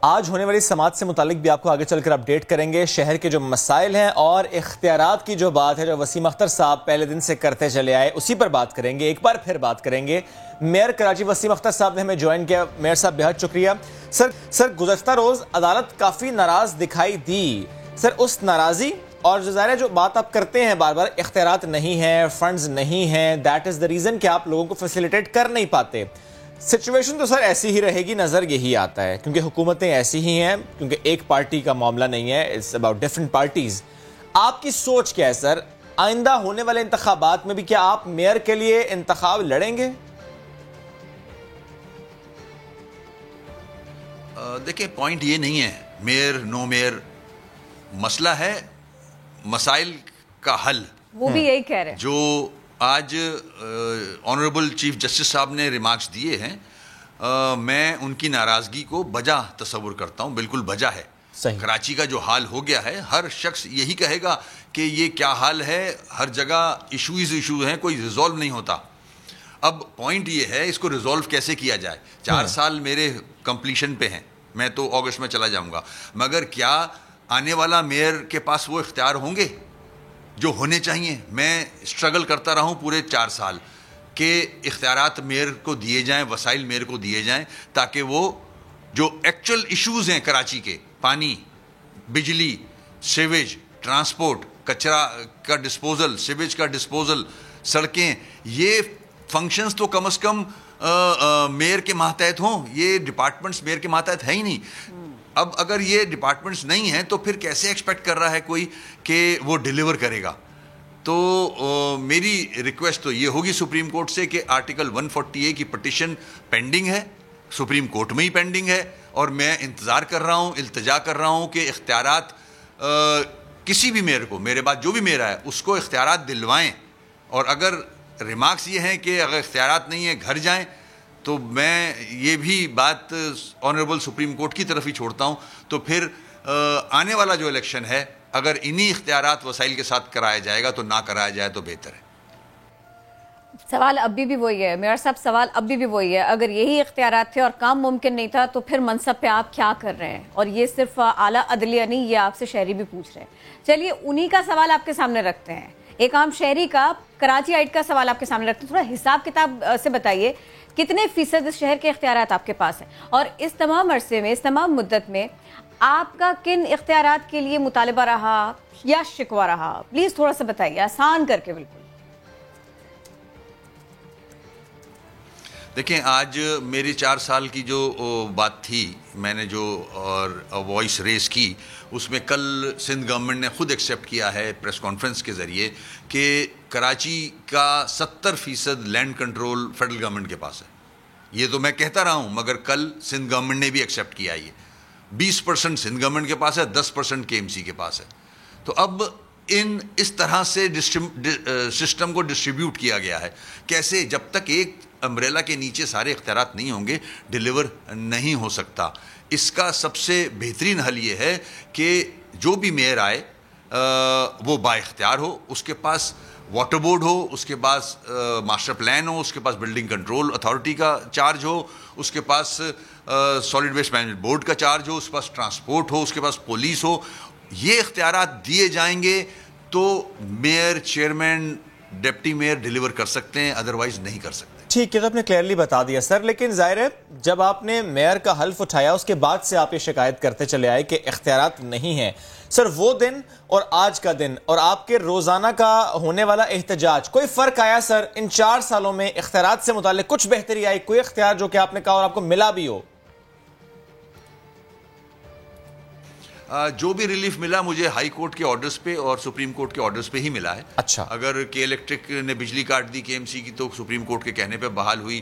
Speaker 4: آج ہونے والی سماعت سے متعلق بھی آپ کو آگے چل کر اپڈیٹ کریں گے. شہر کے جو مسائل ہیں اور اختیارات کی جو بات ہے جو وسیم اختر صاحب پہلے دن سے کرتے چلے آئے, اسی پر بات کریں گے. ایک بار پھر بات کریں گے. میئر کراچی وسیم اختر صاحب نے ہمیں جوائن کیا. میئر صاحب بہت شکریہ. سر گزشتہ روز عدالت کافی ناراض دکھائی دی. سر اس ناراضی اور جو ظاہر ہے جو بات آپ کرتے ہیں بار بار, اختیارات نہیں ہیں, فنڈز نہیں ہیں, دیٹ از دا ریزن کہ آپ لوگوں کو فیسیلیٹیٹ کر نہیں پاتے. سچویشن تو سر ایسی ہی رہے گی, نظر یہی آتا ہے, کیونکہ حکومتیں ایسی ہی ہیں, کیونکہ ایک پارٹی کا معاملہ نہیں ہے, اٹس اباؤٹ ڈفرنٹ پارٹیز. آپ کی سوچ کیا ہے سر؟ آئندہ ہونے والے انتخابات میں بھی کیا آپ میئر کے لیے انتخاب لڑیں گے؟
Speaker 8: دیکھیں, پوائنٹ یہ نہیں ہے میئر نو میئر, مسئلہ ہے مسائل کا حل.
Speaker 1: وہ بھی یہی کہہ رہے ہیں
Speaker 8: جو آج آنریبل چیف جسٹس صاحب نے ریمارکس دیے ہیں, میں ان کی ناراضگی کو بجا تصور کرتا ہوں. بالکل بجا ہے. کراچی کا جو حال ہو گیا ہے, ہر شخص یہی کہے گا کہ یہ کیا حال ہے, ہر جگہ ایشوز ہیں, کوئی ریزالو نہیں ہوتا. اب پوائنٹ یہ ہے اس کو ریزالو کیسے کیا جائے. 4 سال میرے کمپلیشن پہ ہیں, میں تو اگست میں چلا جاؤں گا, مگر کیا آنے والا میئر کے پاس وہ اختیار ہوں گے جو ہونے چاہیے؟ میں اسٹرگل کرتا رہا ہوں پورے 4 سال کہ اختیارات میئر کو دیے جائیں, وسائل میئر کو دیے جائیں, تاکہ وہ جو ایکچوئل ایشوز ہیں کراچی کے, پانی, بجلی, سیویج, ٹرانسپورٹ, کچرا کا ڈسپوزل, سیویج کا ڈسپوزل, سڑکیں, یہ فنکشنز تو کم از کم میئر کے ماتحت ہوں. یہ ڈپارٹمنٹس میئر کے ماتحت ہے ہی نہیں. اب اگر یہ ڈپارٹمنٹس نہیں ہیں تو پھر کیسے ایکسپیکٹ کر رہا ہے کوئی کہ وہ ڈیلیور کرے گا؟ تو میری ریکویسٹ تو یہ ہوگی سپریم کورٹ سے کہ آرٹیکل 140A کی پٹیشن پینڈنگ ہے, سپریم کورٹ میں ہی پینڈنگ ہے, اور میں انتظار کر رہا ہوں, التجا کر رہا ہوں کہ اختیارات کسی بھی میئر کو, میرے بعد جو بھی میئر ہے اس کو اختیارات دلوائیں. اور اگر ریمارکس یہ ہیں کہ اگر اختیارات نہیں ہیں گھر جائیں, تو میں یہ بھی بات آنریبل سپریم کورٹ کی طرف ہی چھوڑتا ہوں. تو پھر آنے والا جو الیکشن ہے اگر انہی اختیارات وسائل کے ساتھ کرایا جائے گا تو نہ کرایا جائے تو بہتر ہے.
Speaker 1: سوال ابھی بھی وہی ہے میرا صاحب, سوال ابھی بھی وہی ہے. اگر یہی اختیارات تھے اور کام ممکن نہیں تھا تو پھر منصب پہ آپ کیا کر رہے ہیں؟ اور یہ صرف اعلیٰ عدلیہ نہیں, یہ آپ سے شہری بھی پوچھ رہے ہیں. چلیے انہی کا سوال آپ کے سامنے رکھتے ہیں, ایک عام شہری کا, کراچی آئٹ کا سوال آپ کے سامنے رکھتے ہیں. تھوڑا حساب کتاب سے بتائیے کتنے فیصد اس شہر کے اختیارات آپ کے پاس ہیں, اور اس تمام عرصے میں, اس تمام مدت میں آپ کا کن اختیارات کے لیے مطالبہ رہا یا شکوہ رہا؟ پلیز تھوڑا سا بتائیے, آسان کر کے. بالکل
Speaker 8: دیکھیں, آج میری 4 سال کی جو بات تھی, میں نے جو وائس ریز کی, اس میں کل سندھ گورنمنٹ نے خود ایکسیپٹ کیا ہے پریس کانفرنس کے ذریعے کہ کراچی کا 70% لینڈ کنٹرول فیڈرل گورنمنٹ کے پاس ہے. یہ تو میں کہتا رہا ہوں, مگر کل سندھ گورنمنٹ نے بھی ایکسیپٹ کیا. یہ 20% سندھ گورنمنٹ کے پاس ہے, 10% KMC کے پاس ہے. تو اب اس طرح سے سسٹم کو ڈسٹریبیوٹ کیا گیا ہے. کیسے؟ جب تک ایک امبریلا کے نیچے سارے اختیارات نہیں ہوں گے ڈیلیور نہیں ہو سکتا. اس کا سب سے بہترین حل یہ ہے کہ جو بھی میئر آئے وہ با اختیار ہو, اس کے پاس واٹر بورڈ ہو, اس کے پاس ماسٹر پلان ہو, اس کے پاس بلڈنگ کنٹرول اتھارٹی کا چارج ہو, اس کے پاس سالڈ ویسٹ مینجمنٹ بورڈ کا چارج ہو, اس کے پاس ٹرانسپورٹ ہو, اس کے پاس پولیس ہو. یہ اختیارات دیے جائیں گے تو mayor, chairman, deputy mayor deliver کر سکتے ہیں, ادروائز نہیں کر سکتے.
Speaker 4: ٹھیک ہے, تو آپ نے کلیئرلی بتا دیا سر. لیکن ظاہر ہے جب آپ نے میئر کا حلف اٹھایا اس کے بعد سے آپ یہ شکایت کرتے چلے آئے کہ اختیارات نہیں ہیں. سر وہ دن اور آج کا دن اور آپ کے روزانہ کا ہونے والا احتجاج, کوئی فرق آیا سر ان 4 سالوں میں؟ اختیارات سے متعلق کچھ بہتری آئی؟ کوئی اختیار جو کہ آپ نے کہا اور آپ کو ملا بھی ہو؟
Speaker 8: جو بھی ریلیف ملا مجھے ہائی کورٹ کے آرڈرز پہ اور سپریم کورٹ کے آرڈرز پہ ہی ملا ہے.
Speaker 4: اچھا.
Speaker 8: اگر کے الیکٹرک نے بجلی کاٹ دی کے ایم سی کی تو سپریم کورٹ کے کہنے پہ بحال ہوئی,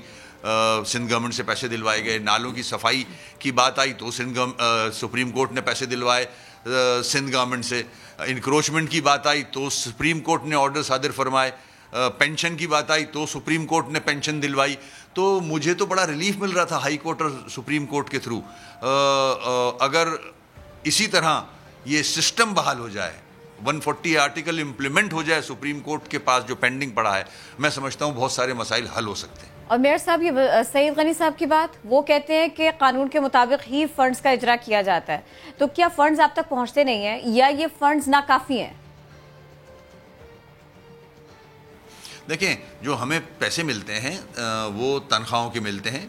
Speaker 8: سندھ گورنمنٹ سے پیسے دلوائے گئے. نالوں کی صفائی کی بات آئی تو سپریم کورٹ نے پیسے دلوائے سندھ گورنمنٹ سے. انکروچمنٹ کی بات آئی تو سپریم کورٹ نے آرڈر صادر فرمائے. پینشن کی بات آئی تو سپریم کورٹ نے پینشن دلوائی. تو مجھے تو بڑا ریلیف مل رہا تھا ہائی کورٹ اور سپریم کورٹ کے تھرو. اگر اسی طرح یہ سسٹم بحال ہو جائے, 140 آرٹیکل امپلیمنٹ ہو جائے سپریم کورٹ کے پاس جو پینڈنگ پڑا ہے, میں سمجھتا ہوں بہت سارے مسائل حل ہو سکتے ہیں.
Speaker 1: اور میئر صاحب یہ سعید غنی صاحب کی بات, وہ کہتے ہیں کہ قانون کے مطابق ہی فنڈز کا اجرا کیا جاتا ہے, تو کیا فنڈز آپ تک پہنچتے نہیں ہیں یا یہ فنڈز ناکافی ہیں؟
Speaker 8: دیکھیں جو ہمیں پیسے ملتے ہیں وہ تنخواہوں کے ملتے ہیں,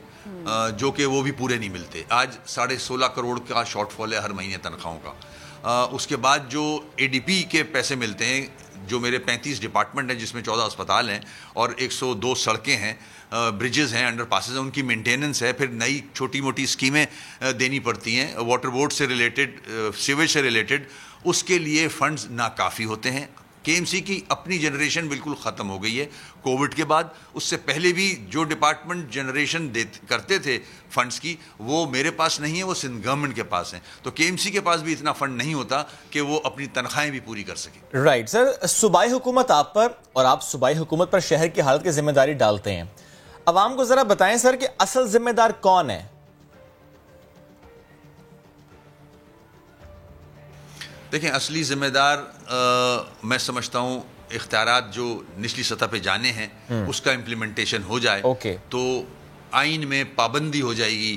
Speaker 8: جو کہ وہ بھی پورے نہیں ملتے. آج 16.5 کروڑ کا شارٹ فال ہے ہر مہینے تنخواہوں کا. اس کے بعد جو اے ڈی پی کے پیسے ملتے ہیں, جو میرے 35 ڈپارٹمنٹ ہیں جس میں 14 اسپتال ہیں اور 102 سڑکیں ہیں, برجز ہیں, انڈر پاسز ہیں, ان کی مینٹیننس ہے. پھر نئی چھوٹی موٹی اسکیمیں دینی پڑتی ہیں واٹر بورڈ سے ریلیٹڈ, سیویج سے ریلیٹڈ, اس کے لیے فنڈز ناکافی ہوتے ہیں. کے ایم سی کی اپنی جنریشن بالکل ختم ہو گئی ہے کووڈ کے بعد. اس سے پہلے بھی جو ڈپارٹمنٹ جنریشن کرتے تھے فنڈز کی, وہ میرے پاس نہیں ہے, وہ سندھ گورنمنٹ کے پاس ہیں. تو کے ایم سی کے پاس بھی اتنا فنڈ نہیں ہوتا کہ وہ اپنی تنخواہیں بھی پوری کر سکے.
Speaker 4: رائٹ سر, صوبائی حکومت آپ پر اور آپ صوبائی حکومت پر شہر کی حالت کی ذمہ داری ڈالتے ہیں. عوام کو ذرا بتائیں سر کہ اصل ذمہ دار کون ہے؟
Speaker 8: دیکھیں اصلی ذمہ دار میں سمجھتا ہوں اختیارات جو نچلی سطح پہ جانے ہیں اس کا امپلیمنٹیشن ہو جائے تو آئین میں پابندی ہو جائے گی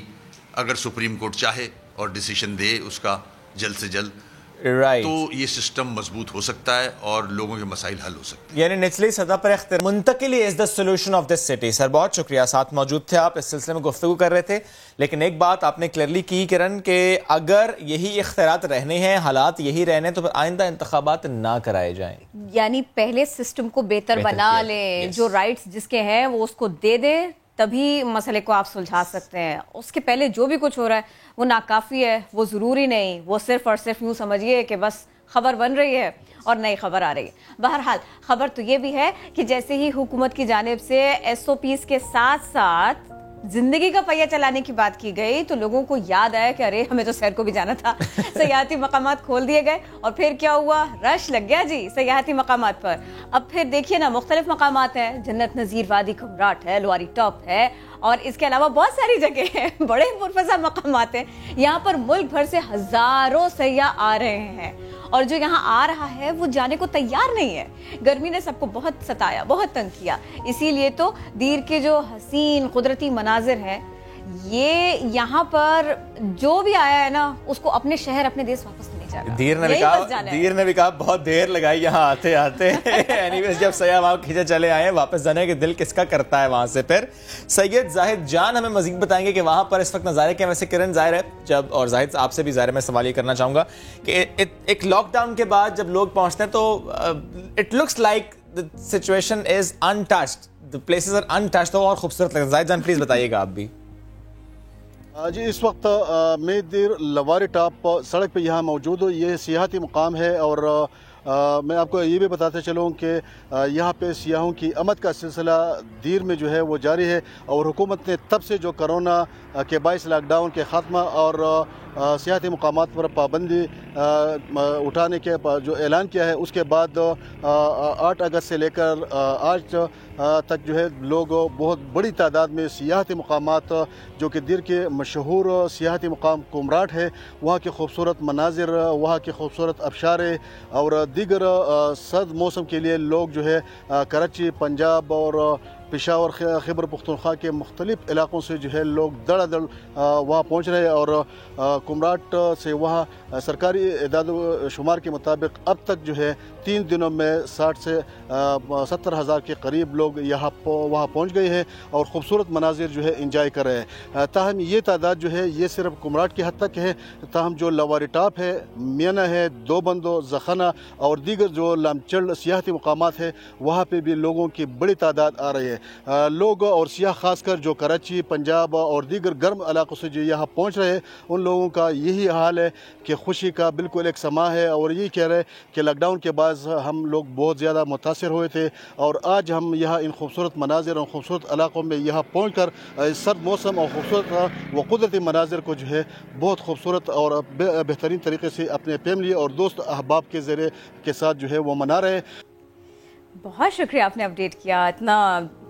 Speaker 8: اگر سپریم کورٹ چاہے اور ڈیسیشن دے اس کا جلد سے جلد, تو یہ سسٹم مضبوط ہو سکتا ہے اور لوگوں کے مسائل حل ہو سکتے ہیں.
Speaker 4: یعنی نچلی سطح پر منتقلی is the solution of this city. Sir بہت شکریہ, ساتھ موجود تھے آپ, اس سلسلے میں گفتگو کر رہے تھے. لیکن ایک بات آپ نے کلیئرلی کی کرن کہ اگر یہی اختیارات رہنے ہیں, حالات یہی رہنے, تو پھر آئندہ انتخابات نہ کرائے جائیں.
Speaker 1: یعنی پہلے سسٹم کو بہتر بنا لیں, جو رائٹس جس کے ہیں وہ اس کو دے دیں, تبھی مسئلے کو آپ سلجھا سکتے ہیں. اس کے پہلے جو بھی کچھ ہو رہا ہے وہ ناکافی ہے, وہ ضروری نہیں, وہ صرف اور صرف یوں سمجھیے کہ بس خبر بن رہی ہے اور نئی خبر آ رہی ہے. بہرحال خبر تو یہ بھی ہے کہ جیسے ہی حکومت کی جانب سے ایس او پیز کے ساتھ ساتھ زندگی کا پہیہ چلانے کی بات کی گئی تو لوگوں کو یاد آیا کہ ارے ہمیں تو سیر کو بھی جانا تھا. سیاحتی مقامات کھول دیے گئے اور پھر کیا ہوا, رش لگ گیا جی سیاحتی مقامات پر. اب پھر دیکھیے نا, مختلف مقامات ہیں, جنت نظیر وادی کمراٹ ہے, لواری ٹاپ ہے, اور اس کے علاوہ بہت ساری جگہ ہیں, بڑے پرفضا مقامات ہیں. یہاں پر ملک بھر سے ہزاروں سیاح آ رہے ہیں اور جو یہاں آ رہا ہے وہ جانے کو تیار نہیں ہے. گرمی نے سب کو بہت ستایا, بہت تنگ کیا. اسی لیے تو دیر کے جو حسین قدرتی مناظر ہیں, یہ یہاں پر جو بھی آیا ہے نا اس کو اپنے شہر اپنے دیش واپس نہیں جانا.
Speaker 4: دیر نے بھی کہا بہت دیر لگائی یہاں آتے آتے. اینیویز جب سیاح وہاں کھینچے چلے آئے, واپس جانے کے دل کس کا کرتا ہے وہاں سے. پھر سید زاہد جان ہمیں مزید بتائیں گے کہ وہاں پر اس وقت نظارے کیا. ویسے کرن ظاہر ہے جب, اور زاہد آپ سے بھی ظاہر ہے, میں سوال یہ کرنا چاہوں گا کہ ایک لاک ڈاؤن کے بعد جب لوگ پہنچتے ہیں تو it looks like the situation is untouched, the places are untouched, تو اور خوبصورت لگتا ہے. زاہد جان پلیز بتائیے گا آپ بھی.
Speaker 7: جی اس وقت میں دیر لواری ٹاپ سڑک پہ یہاں موجود ہوں. یہ سیاحتی مقام ہے اور میں آپ کو یہ بھی بتاتے چلوں کہ یہاں پہ سیاحوں کی آمد کا سلسلہ دیر میں جو ہے وہ جاری ہے, اور حکومت نے تب سے جو کرونا کے باعث لاک ڈاؤن کے خاتمہ اور سیاحتی مقامات پر پابندی اٹھانے کے جو اعلان کیا ہے, اس کے بعد 8 اگست سے لے کر آج تک جو ہے لوگ بہت بڑی تعداد میں سیاحتی مقامات, جو کہ دیر کے مشہور سیاحتی مقام کمراٹ ہے, وہاں کے خوبصورت مناظر, وہاں کے خوبصورت آبشاریں اور دیگر سرد موسم کے لیے لوگ جو ہے کراچی, پنجاب اور پشاور, خیبر پختونخوا کے مختلف علاقوں سے جو ہے لوگ دڑا دڑ وہاں پہنچ رہے ہیں. اور کمراٹ سے وہاں سرکاری اعداد و شمار کے مطابق اب تک جو ہے 3 دنوں میں 60 سے 70 ہزار کے قریب لوگ وہاں پہنچ گئے ہیں اور خوبصورت مناظر جو ہے انجوائے کر رہے ہیں. تاہم یہ تعداد جو ہے یہ صرف کمراٹ کی حد تک ہے. تاہم جو لواری ٹاپ ہے, مینا ہے, دوبندو, زخانہ اور دیگر جو لامچڑ سیاحتی مقامات ہیں, وہاں پہ بھی لوگوں کی بڑی تعداد آ رہی ہے. لوگ اور سیاح خاص کر جو کراچی، پنجاب اور دیگر گرم علاقوں سے جو یہاں پہنچ رہے ہیں ان لوگوں کا یہی حال ہے کہ خوشی کا بالکل ایک سما ہے، اور یہی کہہ رہے ہیں کہ لاک ڈاؤن کے بعد ہم لوگ بہت زیادہ متاثر ہوئے تھے، اور آج ہم یہاں ان خوبصورت مناظر اور خوبصورت علاقوں میں یہاں پہنچ کر سرد موسم اور خوبصورت و قدرتی مناظر کو جو ہے بہت خوبصورت اور بہترین طریقے سے اپنے فیملی اور دوست احباب کے ذریعے کے ساتھ جو ہے وہ منا رہے ہیں۔
Speaker 1: بہت شکریہ آپ نے اپڈیٹ کیا،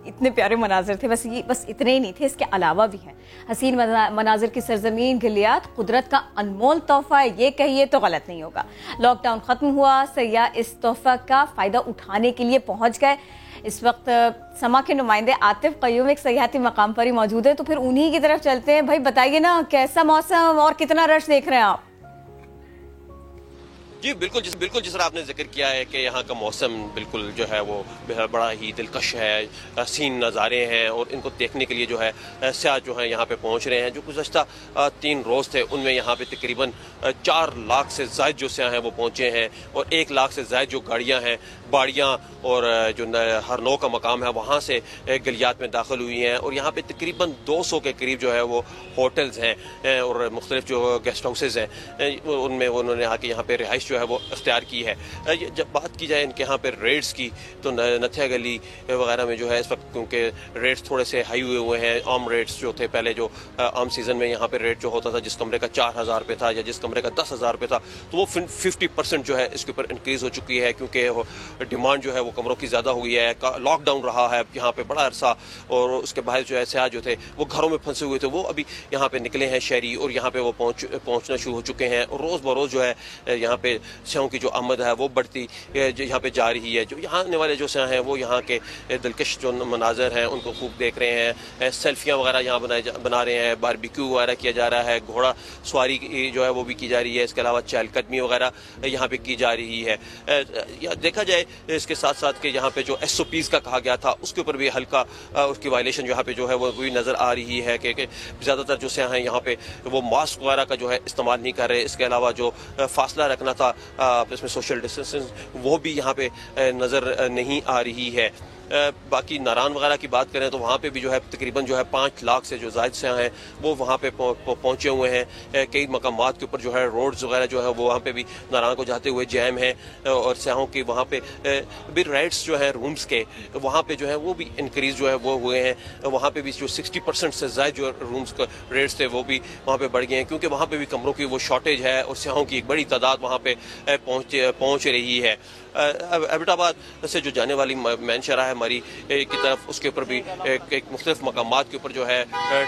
Speaker 1: اتنے پیارے مناظر تھے، بس اتنے ہی نہیں تھے، اس کے علاوہ بھی ہیں حسین مناظر کی سرزمین گلیات قدرت کا انمول تحفہ ہے، یہ کہیے تو غلط نہیں ہوگا۔ لاک ڈاؤن ختم ہوا، سیاح اس تحفہ کا فائدہ اٹھانے کے لیے پہنچ گئے۔ اس وقت سما کے نمائندے عاطف قیوم ایک سیاحتی مقام پر ہی موجود ہیں، تو پھر انہی کی طرف چلتے ہیں۔ بھائی بتائیے نا کیسا موسم اور کتنا رش دیکھ رہے ہیں آپ؟
Speaker 9: جی بالکل جس طرح آپ نے ذکر کیا ہے کہ یہاں کا موسم بالکل جو ہے وہ بڑا ہی دلکش ہے، حسین نظارے ہیں، اور ان کو دیکھنے کے لیے جو ہے سیاح جو ہیں یہاں پہ پہنچ رہے ہیں۔ جو گزشتہ 3 روز تھے ان میں یہاں پہ تقریباً 4 لاکھ سے زائد جو سیاح ہیں وہ پہنچے ہیں، اور 1 لاکھ سے زائد جو گاڑیاں ہیں، باڑیاں اور جو ہر نو کا مقام ہے وہاں سے گلیات میں داخل ہوئی ہیں، اور یہاں پہ تقریباً 200 کے قریب جو ہے وہ ہوٹلز ہیں اور مختلف جو گیسٹ ہاؤسز ہیں، ان میں انہوں نے آ کے یہاں پہ رہائش جو ہے وہ اختیار کی ہے۔ جب بات کی جائے ان کے یہاں پہ ریٹس کی تو نتھیا گلی وغیرہ میں جو ہے اس وقت کیونکہ ریٹس تھوڑے سے ہائی ہوئے ہیں، عام ریٹس جو تھے پہلے جو عام سیزن میں یہاں پہ ریٹ جو ہوتا تھا جس کمرے کا 4000 روپے تھا یا جس کمرے کا 10,000 روپے تھا، تو وہ 50% جو ہے اس کے اوپر انکریز ہو چکی ہے، کیونکہ ڈیمانڈ جو ہے وہ کمروں کی زیادہ ہوئی ہے۔ لاک ڈاؤن رہا ہے یہاں پہ بڑا عرصہ، اور اس کے بعد جو ہے سیاح جو تھے وہ گھروں میں پھنسے ہوئے تھے، وہ ابھی یہاں پہ نکلے ہیں شہری، اور یہاں پہ وہ پہنچنا شروع ہو چکے ہیں، اور روز بروز جو ہے یہاں پہ سیاحوں کی جو آمد ہے وہ بڑھتی یہاں پہ جا رہی ہے۔ جو یہاں آنے والے جو سیاح ہیں وہ یہاں کے دلکش جو مناظر ہیں ان کو خوب دیکھ رہے ہیں، سیلفیاں وغیرہ یہاں بنا رہے ہیں، باربیکیو وغیرہ کیا جا رہا ہے، گھوڑا سواری جو ہے وہ بھی کی جا رہی ہے، اس کے علاوہ چہل قدمی وغیرہ یہاں پہ کی جا رہی ہے۔ دیکھا جائے اس کے ساتھ ساتھ کہ یہاں پہ جو SOPs کا کہا گیا تھا اس کے اوپر بھی ہلکا اس کی وائلیشن یہاں پہ جو ہے وہ بھی نظر آ رہی ہے کہ زیادہ تر جو سیاح ہیں یہاں پہ وہ ماسک وغیرہ کا جو ہے استعمال نہیں کر رہے، اس کے علاوہ جو فاصلہ رکھنا تھا اس میں سوشل ڈسٹینسنگ وہ بھی یہاں پہ نظر نہیں آ رہی ہے۔ باقی ناران وغیرہ کی بات کریں تو وہاں پہ بھی جو ہے تقریباً جو ہے 5 لاکھ سے جو زائد سیاح ہیں وہ وہاں پہ پہنچے ہوئے ہیں۔ کئی مقامات کے اوپر جو ہے روڈز وغیرہ جو ہے وہ وہاں پہ بھی ناران کو جاتے ہوئے جیم ہیں، اور سیاحوں کی وہاں پہ بھی رائٹس جو ہیں رومز کے وہاں پہ جو ہے وہ بھی انکریز جو ہے وہ ہوئے ہیں، وہاں پہ بھی جو 60% سے زائد جو رومز کا ریٹس تھے وہ بھی وہاں پہ بڑھ گئے ہیں، کیونکہ وہاں پہ بھی کمروں کی وہ شارٹیج ہے اور سیاحوں کی ایک بڑی تعداد وہاں پہ پہنچ رہی ہے۔ ایبٹ آباد سے جو جانے والی مین شاہراہ ہے مری کی طرف، اس کے اوپر بھی ایک مختلف مقامات کے اوپر جو ہے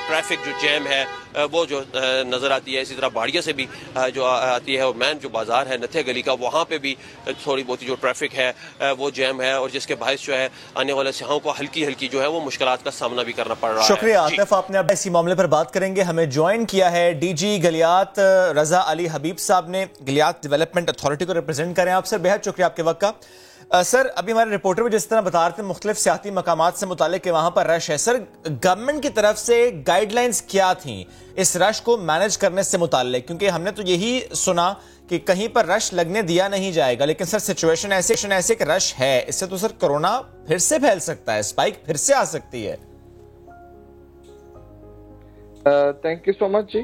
Speaker 9: ٹریفک جو جیم ہے وہ جو نظر آتی ہے۔ اسی طرح باڑیا سے بھی جو آتی ہے، اور مین جو بازار ہے نتھیا گلی کا وہاں پہ بھی تھوڑی بہت جو ٹریفک ہے وہ جیم ہے، اور جس کے باعث جو ہے آنے والے سیاحوں کو ہلکی جو ہے وہ مشکلات کا سامنا بھی کرنا پڑ رہا ہے۔
Speaker 4: شکریہ عاطف، آپ نے اب اسی معاملے پر بات کریں گے۔ ہمیں جوائن کیا ہے DG گلیات رضا علی حبیب صاحب نے، گلیات ڈیولپمنٹ اتھارٹی کو ریپرزینٹ کریں آپ سر، بہت شکریہ آپ کے وقت کا۔ سر ابھی ہمارے رپورٹر بھی جس طرح بتا رہے تھے مختلف سیاحتی مقامات سے متعلق کہ وہاں پر رش ہے، سر گورنمنٹ کی طرف سے گائیڈ لائنز کیا تھیں اس رش کو مینج کرنے سے متعلق؟ کیونکہ ہم نے تو یہی سنا کہ کہیں پر رش لگنے دیا نہیں جائے گا، لیکن سر سچویشن ایسے کہ رش ہے، اس سے تو سر کرونا پھر سے پھیل سکتا ہے، اسپائک پھر سے آ سکتی ہے۔
Speaker 10: تھینک یو سو مچ جی۔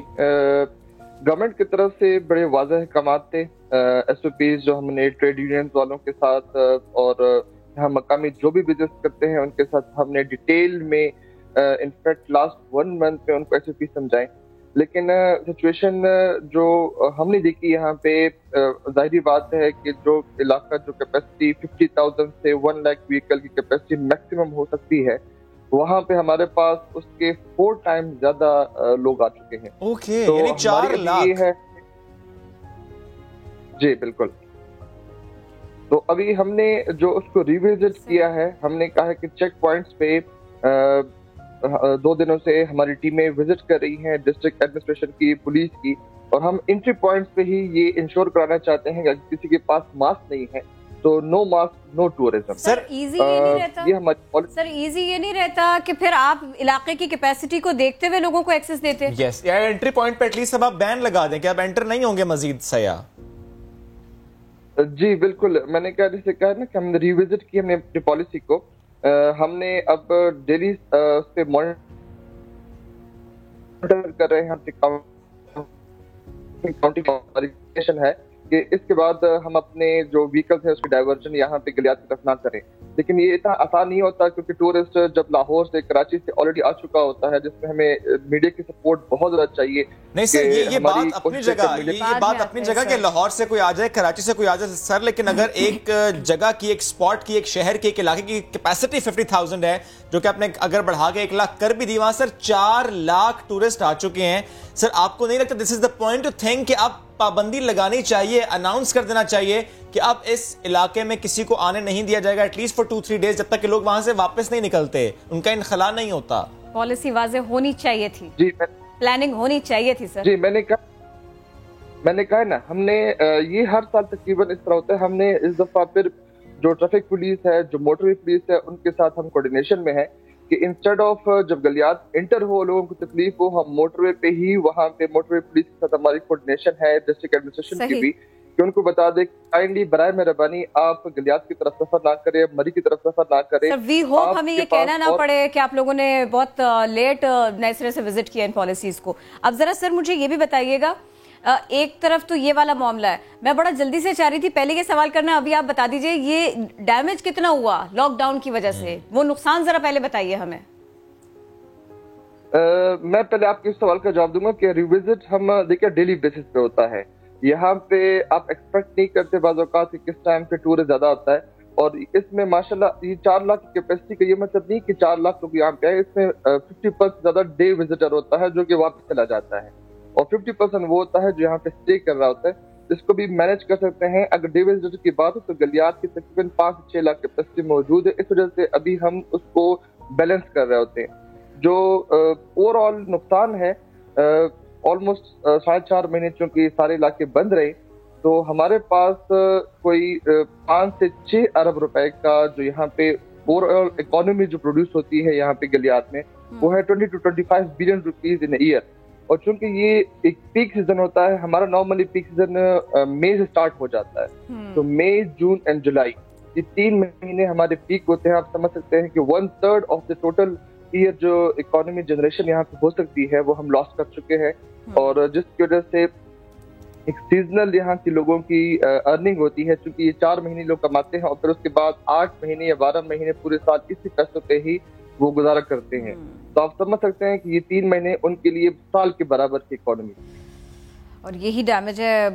Speaker 10: گورنمنٹ کی طرف سے بڑے واضح احکامات تھے، SOPs جو ہم نے ٹریڈ یونین والوں کے ساتھ اور یہاں مقامی جو بھی بزنس کرتے ہیں ان کے ساتھ ہم نے ڈیٹیل میں انفیکٹ لاسٹ 1 منتھ میں ان کو SOP سمجھائیں، لیکن سچویشن جو ہم نے دیکھی یہاں پہ ظاہری بات ہے کہ جو علاقہ جو کیپیسٹی 50,000 سے 1 لاکھ ویکل کی کیپیسٹی میکسیمم ہو سکتی ہے، وہاں پہ ہمارے پاس اس کے 4 ٹائم زیادہ لوگ آ چکے ہیں۔
Speaker 4: اوکے، یعنی 4 لاکھ
Speaker 10: ہے جی بالکل۔ تو ابھی ہم نے جو اس کو ریوزٹ کیا ہے، ہم نے کہا ہے کہ چیک پوائنٹس پہ 2 دنوں سے ہماری ٹیمیں وزٹ کر رہی ہیں، ڈسٹرکٹ ایڈمنسٹریشن کی، پولیس کی، اور ہم انٹری پوائنٹس پہ ہی یہ انشور کرانا چاہتے ہیں کہ اگر کسی کے پاس ماسک نہیں ہے تو نو ماسک نو ٹورزم۔
Speaker 1: سر ایزی یہ نہیں رہتا کہ پھر آپ علاقے کی کیپیسٹی کو دیکھتے ہوئے لوگوں کو ایکسس دیتے؟
Speaker 4: یس، یا انٹری پوائنٹ پہ ایٹ لیسٹ اب آپ بین لگا دیں کہ اب انٹر نہیں ہوں گے مزید سیاح۔
Speaker 10: جی بالکل، میں نے کہا جیسے کہا نا کہ ہم نے ریوزٹ کی ہم نے اپنی پالیسی کو، ہم نے اب ڈیلی اس پہ مانیٹر کر رہے ہیں ہے کہ اس کے بعد ہم اپنے جو وہیکلز ہیں اس کی ڈائیورژن یہاں پہ گلیات کی طرف نہ کریں. لیکن یہ اتنا آسان نہیں ہوتا کیونکہ ٹورسٹ جب لاہور سے کراچی سے آلریڈی آ چکا ہوتا ہے، جس میں ہمیں میڈیا کی سپورٹ بہت زیادہ چاہیے.
Speaker 4: نہیں سر، یہ بات اپنی جگہ، یہ بات اپنی جگہ کہ لاہور سے کوئی آ جائے، کراچی سے کوئی آ جائے سر، لیکن اگر ایک جگہ کی، ایک سپاٹ کی، ایک شہر کی، ایک علاقے کی کیپیسٹی 50,000 ہے جو کہ آپ نے اگر بڑھا کے 1 لاکھ کر بھی دی، وہاں سر 4 لاکھ ٹورسٹ آ چکے ہیں. سر آپ کو نہیں لگتا دس از دا پوائنٹ ٹو تھنک کہ آپ پابندی لگانی چاہیے، اناؤنس کر دینا چاہیے کہ اب اس علاقے میں کسی کو آنے نہیں دیا جائے گا ایٹ لیسٹ فار 2-3 ڈیز، جب تک کہ لوگ وہاں سے واپس نہیں نکلتے، ان کا انخلا نہیں ہوتا؟
Speaker 1: پالیسی واضح ہونی چاہیے تھی،
Speaker 10: جی
Speaker 1: پلاننگ ہونی چاہیے تھی سر.
Speaker 10: جی میں نے کہا نا، ہم نے یہ ہر سال تقریباً اس طرح ہوتا ہے. ہم نے اس دفعہ پھر جو ٹریفک پولیس ہے، جو موٹر وے پولیس ہے، ان کے ساتھ ہم کوارڈینیشن میں ہیں کہ انسٹیڈ آف جب گلیات انٹر ہو، لوگوں کو تکلیف ہو، ہم موٹر وے پہ ہی، وہاں پہ موٹر وے پولیس کے ساتھ ہماری کوارڈینیشن ہے ڈسٹرکٹ ایڈمنسٹریشن کی بھی، کہ ان کو بتا دے کائنڈلی برائے مہربانی آپ گلیات کی طرف سفر نہ کریں، مری کی طرف سفر نہ کریں.
Speaker 1: سر وی ہوپ ہمیں یہ کہنا نہ پڑے کہ آپ لوگوں نے بہت لیٹ نئے سرے سے وزٹ کیا ان پالیسیز کو. اب ذرا سر مجھے یہ بھی بتائیے گا، ایک طرف تو یہ والا معاملہ ہے، میں بڑا جلدی سے چاہ رہی تھی پہلے یہ سوال کرنا، ابھی آپ بتا دیجئے یہ ڈیمیج کتنا ہوا لاک ڈاؤن کی وجہ سے، وہ نقصان ذرا پہلے بتائیے ہمیں.
Speaker 10: میں پہلے آپ کے اس سوال کا جواب دوں گا کہ ریوزٹ ہم دیکھیں ڈیلی بیسس پہ ہوتا ہے. یہاں پہ آپ ایکسپیکٹ نہیں کرتے بعض اوقات کہ کس ٹائم پہ ٹورسٹ زیادہ ہوتا ہے، اور اس میں ماشاءاللہ یہ 4 لاکھ کی کیپیسٹی کا یہ مطلب نہیں کہ 4 لاکھ لوگ یہاں پہ آئے. اس میں 50% زیادہ ڈے وزٹر ہوتا ہے جو کہ واپس چلا جاتا ہے، اور 50% وہ ہوتا ہے جو یہاں پہ اسٹے کر رہا ہوتا ہے، جس کو بھی مینج کر سکتے ہیں. اگر ڈے وزٹر کی بات ہو تو گلیات کی تقریباً 5-6 لاکھ کیپیسٹی موجود ہے. اس وجہ سے ابھی ہم اس کو بیلنس کر رہے ہوتے ہیں. جو اوور آل نقصان ہے آلموسٹ 4.5 مہینے چونکہ سارے علاقے بند رہے، تو ہمارے پاس کوئی 5 سے 6 ارب روپے کا جو یہاں پہ اوور آل اکانومی جو پروڈیوس ہوتی ہے یہاں پہ گلیات میں، وہ ہے 20 to 25 billion rupees in year. اور چونکہ یہ ایک پیک سیزن ہوتا ہے، ہمارا نارملی پیک سیزن مئی سے سٹارٹ ہو جاتا ہے، تو مئی، جون اینڈ جولائی یہ 3 مہینے ہمارے پیک ہوتے ہیں. آپ سمجھ سکتے ہیں کہ 1/3 آف دا ٹوٹل ایئر جو اکانومی جنریشن یہاں پہ ہو سکتی ہے وہ ہم لاس کر چکے ہیں، اور جس کی وجہ سے ایک سیزنل یہاں کی لوگوں کی ارننگ ہوتی ہے، چونکہ یہ 4 مہینے لوگ کماتے ہیں اور پھر اس کے بعد 8 مہینے یا 12 مہینے پورے سال اسی پیسوں پہ ہی وہ گزارا کرتے ہیں. تو آپ سمجھ سکتے ہیں کہ یہ 3 مہینے ان کے لیے سال کے برابر کی اکانومی.
Speaker 1: اور یہی ڈیمیج ہے،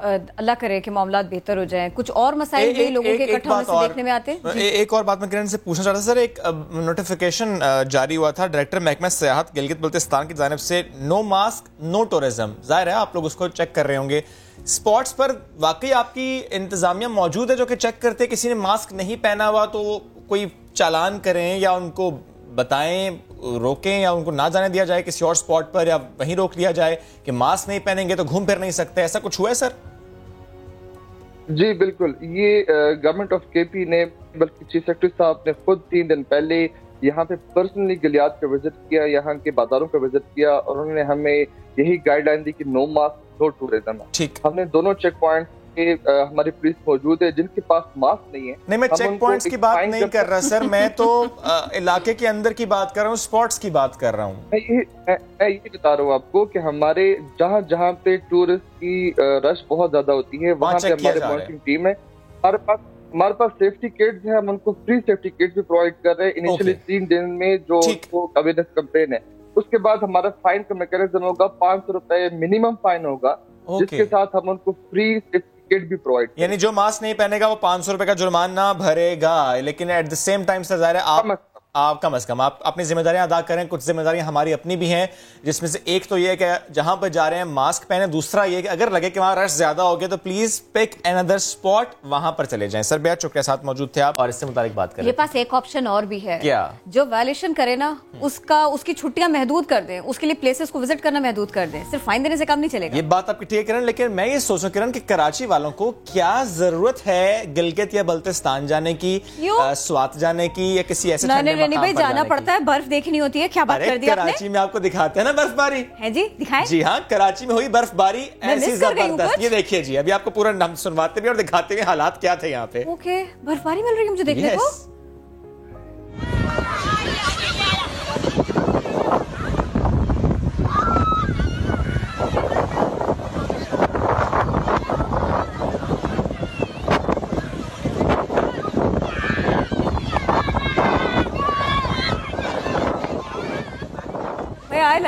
Speaker 1: اللہ کرے کہ معاملات بہتر ہو جائیں. کچھ اور مسائل بھی لوگوں کے اکٹھا ہونے سے دیکھنے میں آتے ہیں.
Speaker 4: ایک اور بات میں کرن سے پوچھنا چاہتا تھا سر، ایک نوٹیفیکیشن جاری ہوا تھا ڈائریکٹر محکمہ سیاحت گلگت بلتستان کی جانب سے، نو ماسک نو ٹورزم. ظاہر ہے آپ لوگ اس کو چیک کر رہے ہوں گے. اسپاٹس پر واقعی آپ کی انتظامیہ موجود ہے جو کہ چیک کرتے کسی نے ماسک نہیں پہنا ہوا تو کوئی چالان کریں یا ان کو بتائیں، روکیں، یا ان کو نہ جانے دیا جائے کسی اور سپاٹ پر، یا وہیں روک لیا جائے کہ ماسک نہیں پہنیں گے تو گھوم پھر نہیں سکتے؟ ایسا کچھ ہوا ہے سر؟
Speaker 10: جی بالکل، یہ گورنمنٹ آف کے پی نے، بلکہ چیف سیکرٹری صاحب نے خود 3 دن پہلے یہاں پہ پرسنلی گلیات کا وزٹ کیا، یہاں کے بازاروں کا وزٹ کیا، اور انہوں نے ہمیں یہی گائیڈ لائن دی کہ نو ماسک نو ٹورزم. ہم نے دونوں چیک پوائنٹ ہماری پولیس موجود ہے جن کے پاس ماسک نہیں ہے.
Speaker 4: نہیں، میں چیک پوائنٹس کی بات نہیں کر رہا سر، میں تو علاقے کے اندر کی بات کر رہا ہوں، سپاٹس کی بات کر رہا ہوں.
Speaker 10: میں یہ بتا رہا ہوں آپ کو کہ ہمارے جہاں جہاں پہ ٹورسٹ کی رش بہت زیادہ ہوتی ہے وہاں پہ ہمارے مانیٹرنگ ٹیم ہے. ہمارے پاس سیفٹی کٹس ہیں، ہم ان کو فری سیفٹی کٹس بھی پرووائڈ کر رہے ہیں انیشلی 3 دن میں جو اویئرنیس کمپین ہے. اس کے بعد ہمارا فائن کا میکینزم ہوگا، 500 روپے منیمم فائن ہوگا، جس کے ساتھ ہم ان کو فری سیفٹی بھی پرووائڈ،
Speaker 4: یعنی جو ماسک نہیں پہنے گا وہ 500 روپے کا جرمانہ بھرے گا. لیکن ایٹ دا سیم ٹائم سے ظاہر ہے آپ کم از کم آپ اپنی ذمہ داریاں ادا کریں. کچھ ذمہ داریاں ہماری اپنی بھی ہیں، جس میں سے ایک تو یہ کہ جہاں پہ جا رہے ہیں ماسک پہنے، دوسرا یہ کہ اگر لگے کہ وہاں رش زیادہ ہو گیا تو پلیز پک اندر اسپاٹ، وہاں پر چلے جائیں. سر بہت شکریہ، ساتھ موجود تھے آپ اور اس سے متعلق بات کریں.
Speaker 1: یہ پاس ایک آپشن اور بھی ہے،
Speaker 4: کیا؟ جو
Speaker 1: وائلیشن کرے نا اس کی چھٹیاں محدود کر دیں، اس کے لیے پلیسز کو وزٹ کرنا محدود کر دیں. صرف فائن دینے سے کام نہیں چلے گا.
Speaker 4: یہ بات آپ کی ٹھیک کریں، لیکن میں یہ سوچوں کرن کہ کراچی والوں کو کیا ضرورت ہے گلگت یا بلتستان جانے کی، سوات جانے کی، یا کسی ایسے
Speaker 1: جانا پڑتا ہے، برف دیکھنی ہوتی ہے. کیا بات کر دی آپ نے؟
Speaker 4: کراچی میں آپ کو دکھاتے ہیں نا برف باری
Speaker 1: ہے جی، دکھائیں.
Speaker 4: جی ہاں، کراچی میں ہوئی برف باری ایسی زبردست. یہ دیکھیے جی، ابھی آپ کو پورا نام سنواتے بھی اور دکھاتے بھی حالات کیا تھے یہاں پہ.
Speaker 1: اوکے، برف باری مل رہی ہے مجھے دیکھنے کو.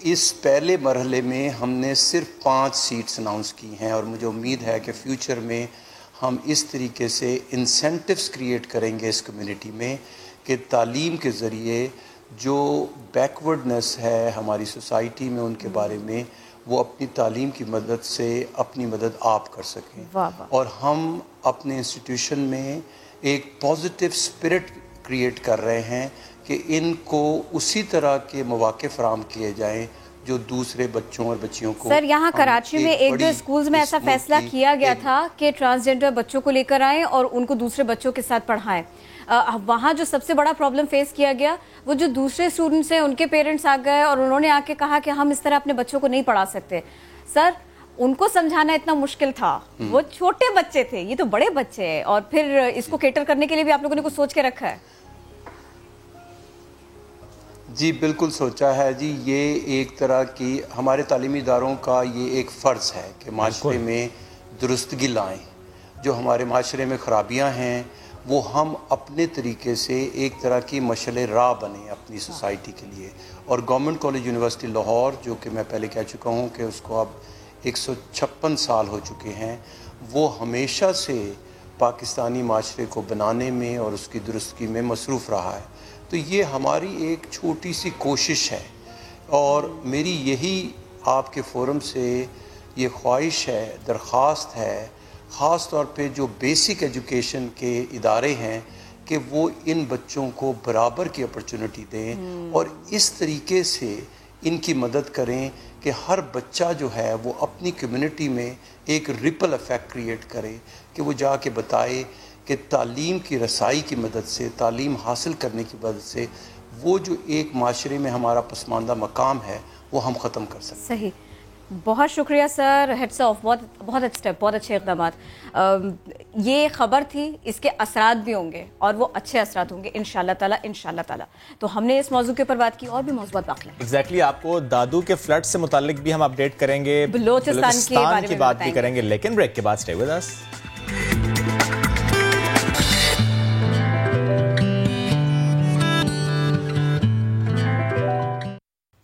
Speaker 11: اس پہلے مرحلے میں ہم نے صرف 5 سیٹس اناؤنس کی ہیں، اور مجھے امید ہے کہ فیوچر میں ہم اس طریقے سے انسینٹیوز کریٹ کریں گے اس کمیونٹی میں کہ تعلیم کے ذریعے جو بیکورڈنس ہے ہماری سوسائٹی میں ان کے بارے میں وہ اپنی تعلیم کی مدد سے اپنی مدد آپ کر سکیں، اور ہم اپنے انسٹیٹیوشن میں ایک پازیٹیو اسپرٹ کریٹ کر رہے ہیں کہ ان کو اسی طرح کے مواقع فراہم کیے جائیں جو دوسرے بچوں اور بچیوں کو.
Speaker 1: سر یہاں کراچی میں ایک دو اسکولز میں ایسا فیصلہ کیا گیا تھا کہ ٹرانسجینڈر بچوں کو لے کر آئیں اور ان کو دوسرے بچوں کے ساتھ پڑھائیں. وہاں جو سب سے بڑا پرابلم فیس کیا گیا وہ جو دوسرے اسٹوڈنٹس ہیں ان کے پیرنٹس آ گئے اور انہوں نے آ کے کہا کہ ہم اس طرح اپنے بچوں کو نہیں پڑھا سکتے. سر ان کو سمجھانا اتنا مشکل تھا، وہ چھوٹے بچے تھے، یہ تو بڑے بچے ہیں، اور پھر اس کو کیٹر کرنے کے لیے بھی آپ لوگوں نے کچھ سوچ کے رکھا ہے؟
Speaker 11: جی بالکل سوچا ہے جی. یہ ایک طرح کی ہمارے تعلیمی اداروں کا یہ ایک فرض ہے کہ معاشرے میں درستگی لائیں. جو ہمارے معاشرے میں خرابیاں ہیں وہ ہم اپنے طریقے سے ایک طرح کی مشعل راہ بنیں اپنی سوسائٹی کے لیے. اور گورنمنٹ کالج یونیورسٹی لاہور، جو کہ میں پہلے کہہ چکا ہوں کہ اس کو اب 156 سال ہو چکے ہیں، وہ ہمیشہ سے پاکستانی معاشرے کو بنانے میں اور اس کی درستگی میں مصروف رہا ہے. تو یہ ہماری ایک چھوٹی سی کوشش ہے، اور میری یہی آپ کے فورم سے یہ خواہش ہے، درخواست ہے، خاص طور پہ جو بیسک ایجوکیشن کے ادارے ہیں کہ وہ ان بچوں کو برابر کی اپرچونٹی دیں اور اس طریقے سے ان کی مدد کریں کہ ہر بچہ جو ہے وہ اپنی کمیونٹی میں ایک ریپل ایفیکٹ کریٹ کرے، کہ وہ جا کے بتائے کہ تعلیم کی رسائی کی مدد سے، تعلیم حاصل کرنے کی مدد سے وہ جو ایک معاشرے میں ہمارا پسماندہ مقام ہے وہ ہم ختم کر سکتے ہیں.
Speaker 1: صحیح، بہت شکریہ سر، ہیڈس آف، بہت اسٹیپ، بہت اچھے اقدامات. یہ خبر تھی، اس کے اثرات بھی ہوں گے اور وہ اچھے اثرات ہوں گے انشاءاللہ تعالی. تو ہم نے اس موضوع کے اوپر بات کی، اور بھی موضوعات باقی ہیں.
Speaker 4: ایگزیکٹلی آپ کو دادو کے فلڈ سے متعلق بھی ہم اپڈیٹ کریں گے،
Speaker 1: بلوچستان
Speaker 4: کی بات بھی کریں گے، لیکن بریک کے بعد stay with us.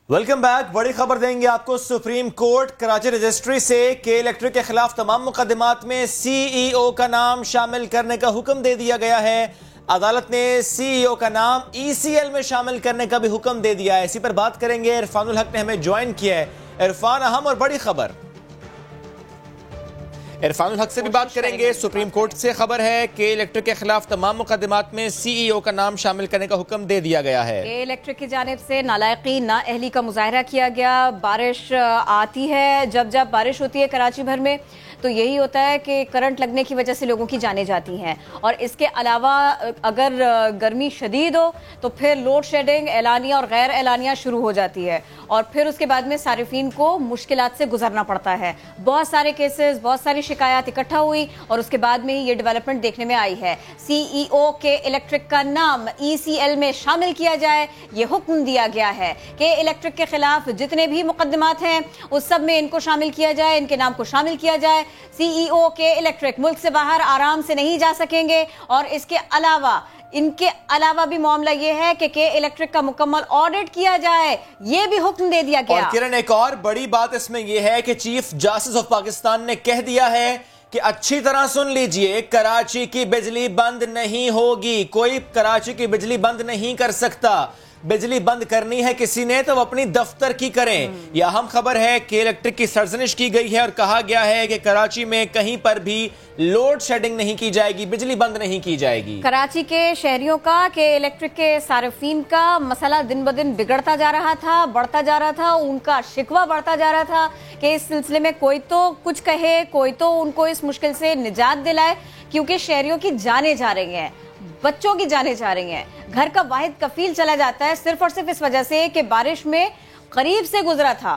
Speaker 4: Welcome back. بڑی خبر دیں گے آپ کو. سپریم کورٹ کراچی رجسٹری سے کے الیکٹرک کے خلاف تمام مقدمات میں سی ای او کا نام شامل کرنے کا حکم دے دیا گیا ہے. عدالت نے سی ای او کا نام ای سی ایل میں شامل کرنے کا بھی حکم دے دیا ہے. اسی پر بات کریں گے. عرفان الحق نے ہمیں جوائن کیا ہے. عرفان، اہم اور بڑی خبر. عرفان الحق سے بھی بات کریں گے. سپریم کورٹ سے خبر ہے کہ الیکٹرک کے خلاف تمام مقدمات میں سی ای او کا نام شامل کرنے کا حکم دے دیا گیا ہے.
Speaker 1: الیکٹرک کی جانب سے نالائقی، نااہلی کا مظاہرہ کیا گیا. بارش آتی ہے، جب بارش ہوتی ہے کراچی بھر میں تو یہی ہوتا ہے کہ کرنٹ لگنے کی وجہ سے لوگوں کی جانیں جاتی ہیں، اور اس کے علاوہ اگر گرمی شدید ہو تو پھر لوڈ شیڈنگ اعلانیہ اور غیر اعلانیہ شروع ہو جاتی ہے، اور پھر اس کے بعد میں صارفین کو مشکلات سے گزرنا پڑتا ہے. بہت سارے کیسز، بہت ساری شکایات اکٹھا ہوئی اور اس کے بعد میں ہی یہ ڈیولپمنٹ دیکھنے میں آئی ہے. سی ای او کے الیکٹرک کا نام ای سی ایل میں شامل کیا جائے، یہ حکم دیا گیا ہے کہ الیکٹرک کے خلاف جتنے بھی مقدمات ہیں اس سب میں ان کو شامل کیا جائے، ان کے نام کو شامل کیا جائے. سی ای او کے الیکٹرک ملک سے باہر آرام سے نہیں جا سکیں گے، اور اس کے علاوہ ان کے علاوہ بھی معاملہ یہ ہے کہ الیکٹرک کا مکمل آڈٹ کیا جائے، یہ بھی حکم دے دیا گیا.
Speaker 4: اور کرن، ایک اور بڑی بات اس میں یہ ہے کہ چیف جسٹس آف پاکستان نے کہہ دیا ہے کہ اچھی طرح سن لیجئے، کراچی کی بجلی بند نہیں ہوگی. کوئی کراچی کی بجلی بند نہیں کر سکتا. بجلی بند کرنی ہے کسی نے تو وہ اپنی دفتر کی کریں. یہ اہم خبر ہے کہ الیکٹرک کی سرزنش کی گئی ہے اور کہا گیا ہے کہ کراچی میں کہیں پر بھی لوڈ شیڈنگ نہیں کی جائے گی، بجلی بند نہیں کی جائے گی.
Speaker 1: کراچی کے شہریوں کا، کہ الیکٹرک کے صارفین کا مسئلہ دن بدن بگڑتا جا رہا تھا، بڑھتا جا رہا تھا، ان کا شکوہ بڑھتا جا رہا تھا کہ اس سلسلے میں کوئی تو کچھ کہے، کوئی تو ان کو اس مشکل سے نجات دلائے، کیونکہ شہریوں کی جانیں جا رہی ہیں، بچوں کی جانیں جا رہی ہیں. گھر کا واحد کفیل چلا جاتا ہے صرف اور صرف اس وجہ سے کہ بارش میں قریب سے گزرا تھا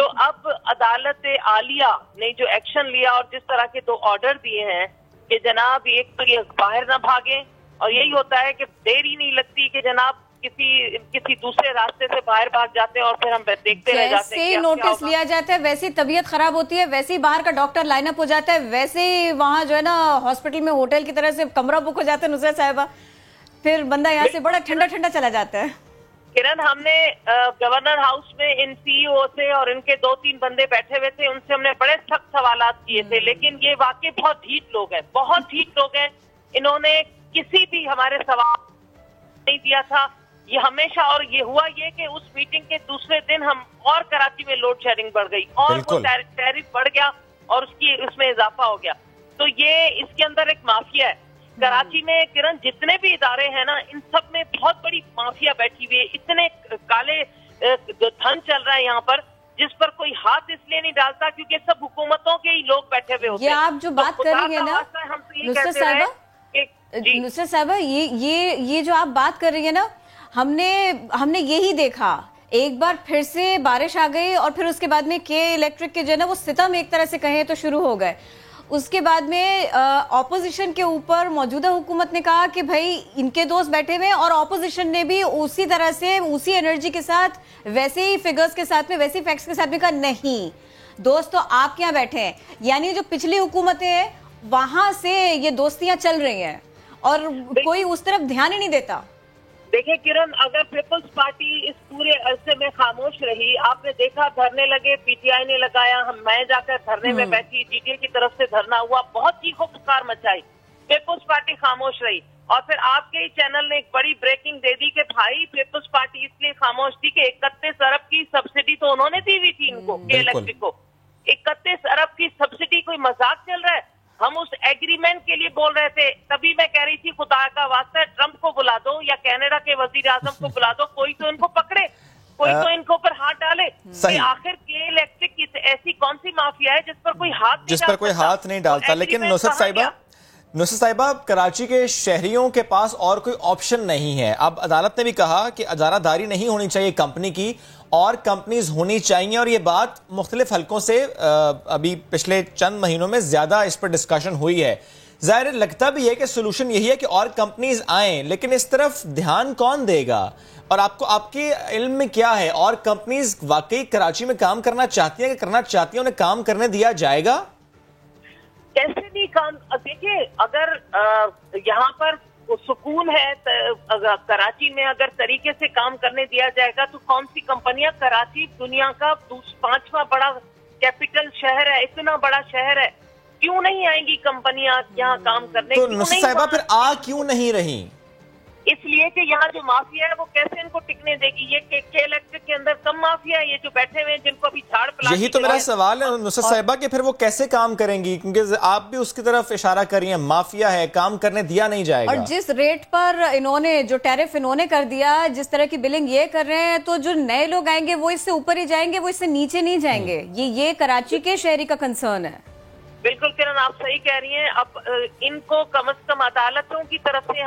Speaker 12: تو اب عدالت عالیہ نے جو ایکشن لیا اور جس طرح کے 2 آرڈر دیے ہیں کہ جناب ایک تو یہ باہر نہ بھاگیں، اور یہی ہوتا ہے کہ دیر ہی نہیں لگتی کہ جناب کسی دوسرے راستے سے باہر بھاگ جاتے ہیں اور پھر ہم دیکھتے رہ جاتے ہیں.
Speaker 1: جیسے نوٹس لیا جاتا ہے ویسے طبیعت خراب ہوتی ہے، ویسے ہی باہر کا ڈاکٹر لائن اپ ہو جاتا ہے، ویسے ہی وہاں جو ہے نا ہاسپٹل میں ہوٹل کی طرح سے کمرہ بک ہو جاتا ہے نصرت صاحبہ، پھر بندہ یہاں سے بڑا ٹھنڈا ٹھنڈا چلا جاتا ہے.
Speaker 12: کرن، ہم نے گورنر ہاؤس میں ان سی او سے اور ان کے 2-3 بندے بیٹھے ہوئے تھے، ان سے ہم نے بڑے سخت سوالات کیے تھے، لیکن یہ واقعی بہت ڈھیٹ لوگ ہیں، بہت ڈھیٹ لوگ ہیں. انہوں نے کسی بھی ہمارے سوال نہیں دیا تھا. یہ ہمیشہ، اور یہ ہوا یہ کہ اس میٹنگ کے دوسرے دن ہم اور کراچی میں لوڈ شیڈنگ بڑھ گئی اور وہ ٹیرف بڑھ گیا اور اس میں اضافہ ہو گیا. تو یہ اس کے اندر ایک مافیا ہے کراچی میں. کرن، جتنے بھی ادارے ہیں نا ان سب میں بہت بڑی مافیا بیٹھی ہوئی ہے. اتنے کالے دھن چل رہا ہے یہاں پر جس پر کوئی ہاتھ اس لیے نہیں ڈالتا کیونکہ سب حکومتوں کے ہی لوگ بیٹھے ہوئے ہوتے ہیں.
Speaker 1: یہ آپ جو بات کر رہی ہیں نا نصرت صاحبہ، یہ جو آپ بات کر رہی ہیں نا، ہم نے یہی دیکھا. ایک بار پھر سے بارش آ گئی اور پھر اس کے بعد میں کے الیکٹرک کے جو ہے نا وہ ستم ایک طرح سے کہیں تو شروع ہو گئے. اس کے بعد میں اپوزیشن کے اوپر موجودہ حکومت نے کہا کہ بھائی ان کے دوست بیٹھے ہوئے، اور اپوزیشن نے بھی اسی طرح سے اسی انرجی کے ساتھ ویسے ہی فگرز کے ساتھ میں ویسے ہی فیکٹس کے ساتھ میں کہا نہیں دوست تو آپ کے یہاں بیٹھے ہیں. یعنی جو پچھلی حکومتیں ہیں وہاں سے یہ دوستیاں چل رہی ہیں اور کوئی اس طرف دھیان ہی نہیں دیتا.
Speaker 12: دیکھیں کرن، اگر پیپلز پارٹی اس پورے عرصے میں خاموش رہی، آپ نے دیکھا دھرنے لگے، پی ٹی آئی نے لگایا، میں جا کر دھرنے میں بیٹھی، ڈی ٹی اے کی طرف سے دھرنا ہوا، بہت چیخو پکار مچائی، پیپلز پارٹی خاموش رہی. اور پھر آپ کے ہی چینل نے ایک بڑی بریکنگ دے دی کہ بھائی پیپلز پارٹی اس لیے خاموش تھی کہ 31 ارب کی سبسڈی تو انہوں نے دی ہوئی تھی ان کو، کے الیکٹرک کو. 31 ارب کی سبسڈی کوئی مذاق چل رہا ہے؟ ہم اس ایگریمنٹ کے لیے بول رہے تھے. تبھی میں کہہ رہی تھی خدا کا واسطہ ٹرمپ کو بلا دو یا کینیڈا کے وزیر اعظم کو بلا دو، کوئی تو ان کو پکڑے، کوئی تو ان کے اوپر ہاتھ ڈالے. کہ آخر کے الیکٹرک کی ایسی کون سی مافیا ہے جس پر کوئی ہاتھ
Speaker 4: نہیں ڈالتا. لیکن نصرت صاحبہ، کراچی کے شہریوں کے پاس اور کوئی آپشن نہیں ہے. اب عدالت نے بھی کہا کہ ادارہ داری نہیں ہونی چاہیے کمپنی کی، اور کمپنیز ہونی چاہیے، اور یہ بات مختلف حلقوں سے ابھی پچھلے چند مہینوں میں زیادہ اس پر ڈسکشن ہوئی ہے. ظاہر لگتا بھی ہے کہ سولوشن یہی ہے کہ اور کمپنیز آئیں، لیکن اس طرف دھیان کون دے گا؟ اور آپ کے علم میں کیا ہے، اور کمپنیز واقعی کراچی میں کام کرنا چاہتی ہیں کہ کرنا چاہتی ہیں، انہیں کام کرنے دیا جائے گا؟
Speaker 12: کیسے نہیں کام؟ دیکھیں، اگر یہاں پر سکون ہے کراچی میں، اگر طریقے سے کام کرنے دیا جائے گا تو کون سی کمپنیاں، کراچی دنیا کا 5واں بڑا کیپٹل شہر ہے، اتنا بڑا شہر ہے، کیوں نہیں آئیں گی کمپنیاں یہاں کام کرنے؟
Speaker 4: تو نصرت صاحبہ پھر کیوں نہیں رہی؟
Speaker 12: اس لیے کہ یہاں جو مافیا ہے وہ کیسے ان کو ٹکنے دے گی؟ یہ کے الیکٹرک کے اندر کم مافیا ہے، یہ جو بیٹھے ہوئے ہیں جن کو ابھی جھاڑ پلا.
Speaker 4: یہی تو میرا سوال ہے نصرت صاحبہ کہ پھر وہ کیسے کام کریں گی، کیونکہ آپ بھی اس کی طرف اشارہ کر رہی ہیں، مافیا ہے، کام کرنے دیا نہیں جائے گا.
Speaker 1: اور جس ریٹ پر انہوں نے جو ٹیرف انہوں نے کر دیا، جس طرح کی بلنگ یہ کر رہے ہیں، تو جو نئے لوگ آئیں گے وہ اس سے اوپر ہی جائیں گے، وہ اس سے نیچے نہیں جائیں گے. یہ کراچی کے شہری کا کنسرن ہے.
Speaker 12: بالکل کرن، آپ صحیح کہہ رہی ہیں. اب ان کو کم از کم عدالتوں کی طرف سے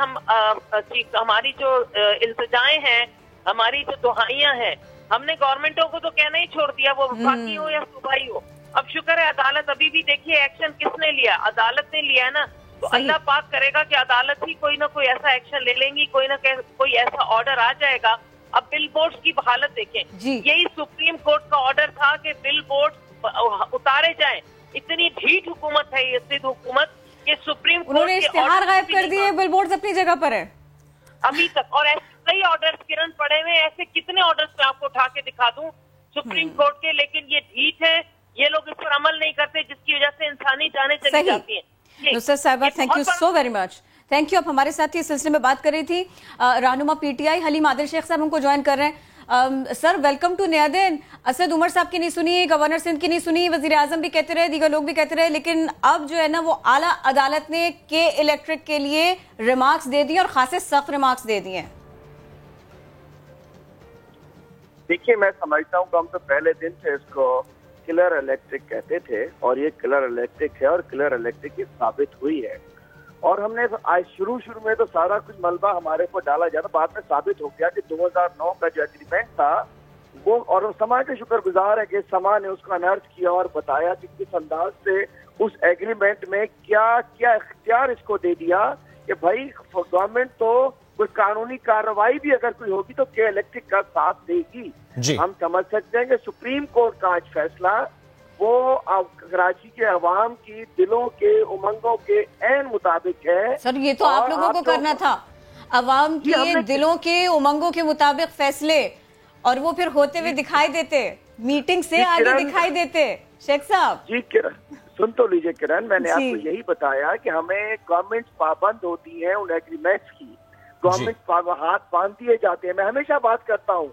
Speaker 12: ہماری جو التجائیں ہیں، ہماری جو دہائیاں ہیں، ہم نے گورنمنٹوں کو تو کہنا ہی چھوڑ دیا، وہ وفاقی ہو یا صوبائی ہو. اب شکر ہے عدالت ابھی بھی دیکھیے ایکشن کس نے لیا، عدالت نے لیا نا. تو اللہ پاک کرے گا کہ عدالت ہی کوئی نہ کوئی ایسا ایکشن لے لیں گی، کوئی نہ کوئی ایسا آرڈر آ جائے گا. اب بل بورڈز کی حالت دیکھیں، یہی سپریم کورٹ کا آرڈر تھا کہ بل بورڈ اتارے جائیں. اتنی ڈھیٹ حکومت ہے یہ ضد حکومت کہ سپریم کورٹ
Speaker 1: انہوں نے اشتہار غائب کر دیے، بل بورڈز اپنی جگہ پر ہے
Speaker 12: ابھی تک. اور ایسے کئی آرڈرز کرن پڑے ہوئے، ایسے کتنے آرڈرز میں آپ کو اٹھا کے دکھا دوں سپریم کورٹ کے، لیکن یہ ڈھیٹ ہے، یہ لوگ اس پر عمل نہیں کرتے، جس کی وجہ سے انسانی جانیں چلی جاتی ہیں.
Speaker 1: نصرت صاحبہ، thank you so very much. Thank you. آپ ہمارے ساتھ اس سلسلے میں بات کر رہی تھی. رہنما P T I Haleem Adil Sheikh صاحب ہم کو جوائن کر رہے ہیں. سر ویلکم ٹو نیا دن. اسد عمر صاحب کی نہیں سنی، گورنر سندھ کی نہیں سنی، وزیر اعظم بھی کہتے رہے، دیگر لوگ بھی کہتے رہے، لیکن اب جو ہے نا وہ اعلیٰ عدالت نے کے الیکٹرک کے لیے ریمارکس دے دیے اور خاصے سخت ریمارکس دے دیے ہیں.
Speaker 13: دیکھیے، میں سمجھتا ہوں کہ ہم تو پہلے دن سے اس کو کلر الیکٹرک کہتے تھے، اور یہ کلر الیکٹرک ہے، اور کلر الیکٹرک یہ ثابت ہوئی ہے. اور ہم نے آج شروع میں تو سارا کچھ ملبہ ہمارے کو ڈالا جاتا، بعد میں ثابت ہو گیا کہ 2009 کا جو ایگریمنٹ تھا وہ اور سما کے شکر گزار ہے کہ سما نے اس کا انرج کیا اور بتایا کہ کس انداز سے اس ایگریمنٹ میں کیا کیا اختیار اس کو دے دیا کہ بھائی گورنمنٹ تو کوئی قانونی کارروائی بھی اگر کوئی ہوگی تو کے الیکٹرک کا ساتھ دے گی. ہم سمجھ سکتے ہیں کہ سپریم کورٹ کا آج فیصلہ وہ کراچی کے عوام کی دلوں کے امنگوں کے عین مطابق ہے.
Speaker 1: سر یہ تو آپ لوگوں کو کرنا تھا, عوام کے دلوں کے امنگوں کے مطابق فیصلے, اور وہ پھر ہوتے ہوئے دکھائی دیتے, میٹنگ سے آگے دکھائی دیتے. شیخ صاحب
Speaker 13: جی سن تو لیجئے کرن, میں نے آپ کو یہی بتایا کہ ہمیں گورنمنٹ پابند ہوتی ہے ان ایگریمنٹس کی, گورنمنٹ ہاتھ باندھ دیے جاتے ہیں. میں ہمیشہ بات کرتا ہوں,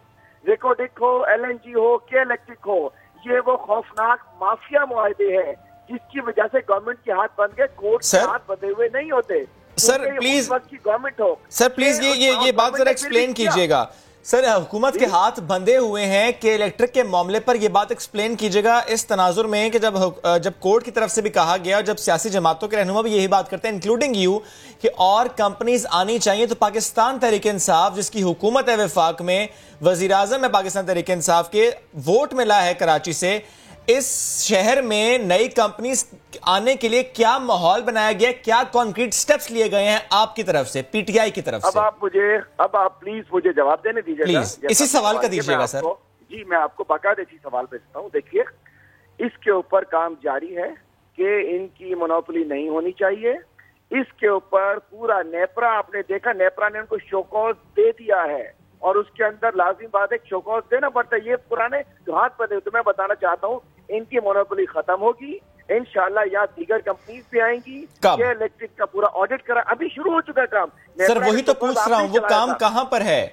Speaker 13: ریکوڈک ہو, LNG ہو, کے الیکٹرک ہو, یہ وہ خوفناک مافیا معاہدے ہیں جس کی وجہ سے گورنمنٹ کے ہاتھ بند گئے, کورٹ کے ہاتھ بندھے ہوئے نہیں ہوتے.
Speaker 4: Sir please
Speaker 13: government who
Speaker 4: sir please یہ بات ذرا ایکسپلین کیجئے گا. سر حکومت کے ہاتھ بندھے ہوئے ہیں کہ الیکٹرک کے معاملے پر, یہ بات ایکسپلین کیجئے گا اس تناظر میں کہ جب کورٹ کی طرف سے بھی کہا گیا, جب سیاسی جماعتوں کے رہنما بھی یہی بات کرتے ہیں انکلوڈنگ یو کہ اور کمپنیز آنی چاہیے, تو پاکستان تحریک انصاف جس کی حکومت ہے وفاق میں, وزیر اعظم ہے پاکستان تحریک انصاف کے, ووٹ ملا ہے کراچی سے, اس شہر میں نئی کمپنیز آنے کے لیے کیا ماحول بنایا گیا, کیا کانکریٹ سٹیپس لیے گئے ہیں آپ کی طرف سے, پی ٹی آئی کی طرف سے؟
Speaker 13: اب آپ پلیز مجھے جواب دینے دیجیے گا,
Speaker 4: پلیز اسی سوال کا دیجیے گا سر.
Speaker 13: جی میں آپ کو باقاعدہ اسی سوال بھیجتا ہوں. دیکھیے اس کے اوپر کام جاری ہے کہ ان کی مونوپولی نہیں ہونی چاہیے. اس کے اوپر پورا نیپرا, آپ نے دیکھا نیپرا نے ان کو شوکوز دے دیا ہے, اور اس کے اندر لازم بات ہے شوکوز دینا پڑتا ہے. یہ پرانے جو ہاتھ پہ تو میں بتانا چاہتا ہوں ان کی مونوپولی ختم ہوگی انشاءاللہ, یا دیگر کمپنیز بھی آئیں گی. یہ الیکٹرک کا پورا آڈٹ کرا, ابھی شروع ہو چکا کام.
Speaker 4: سر وہی تو پوچھ رہا ہوں, وہ کام کہاں پر ہے؟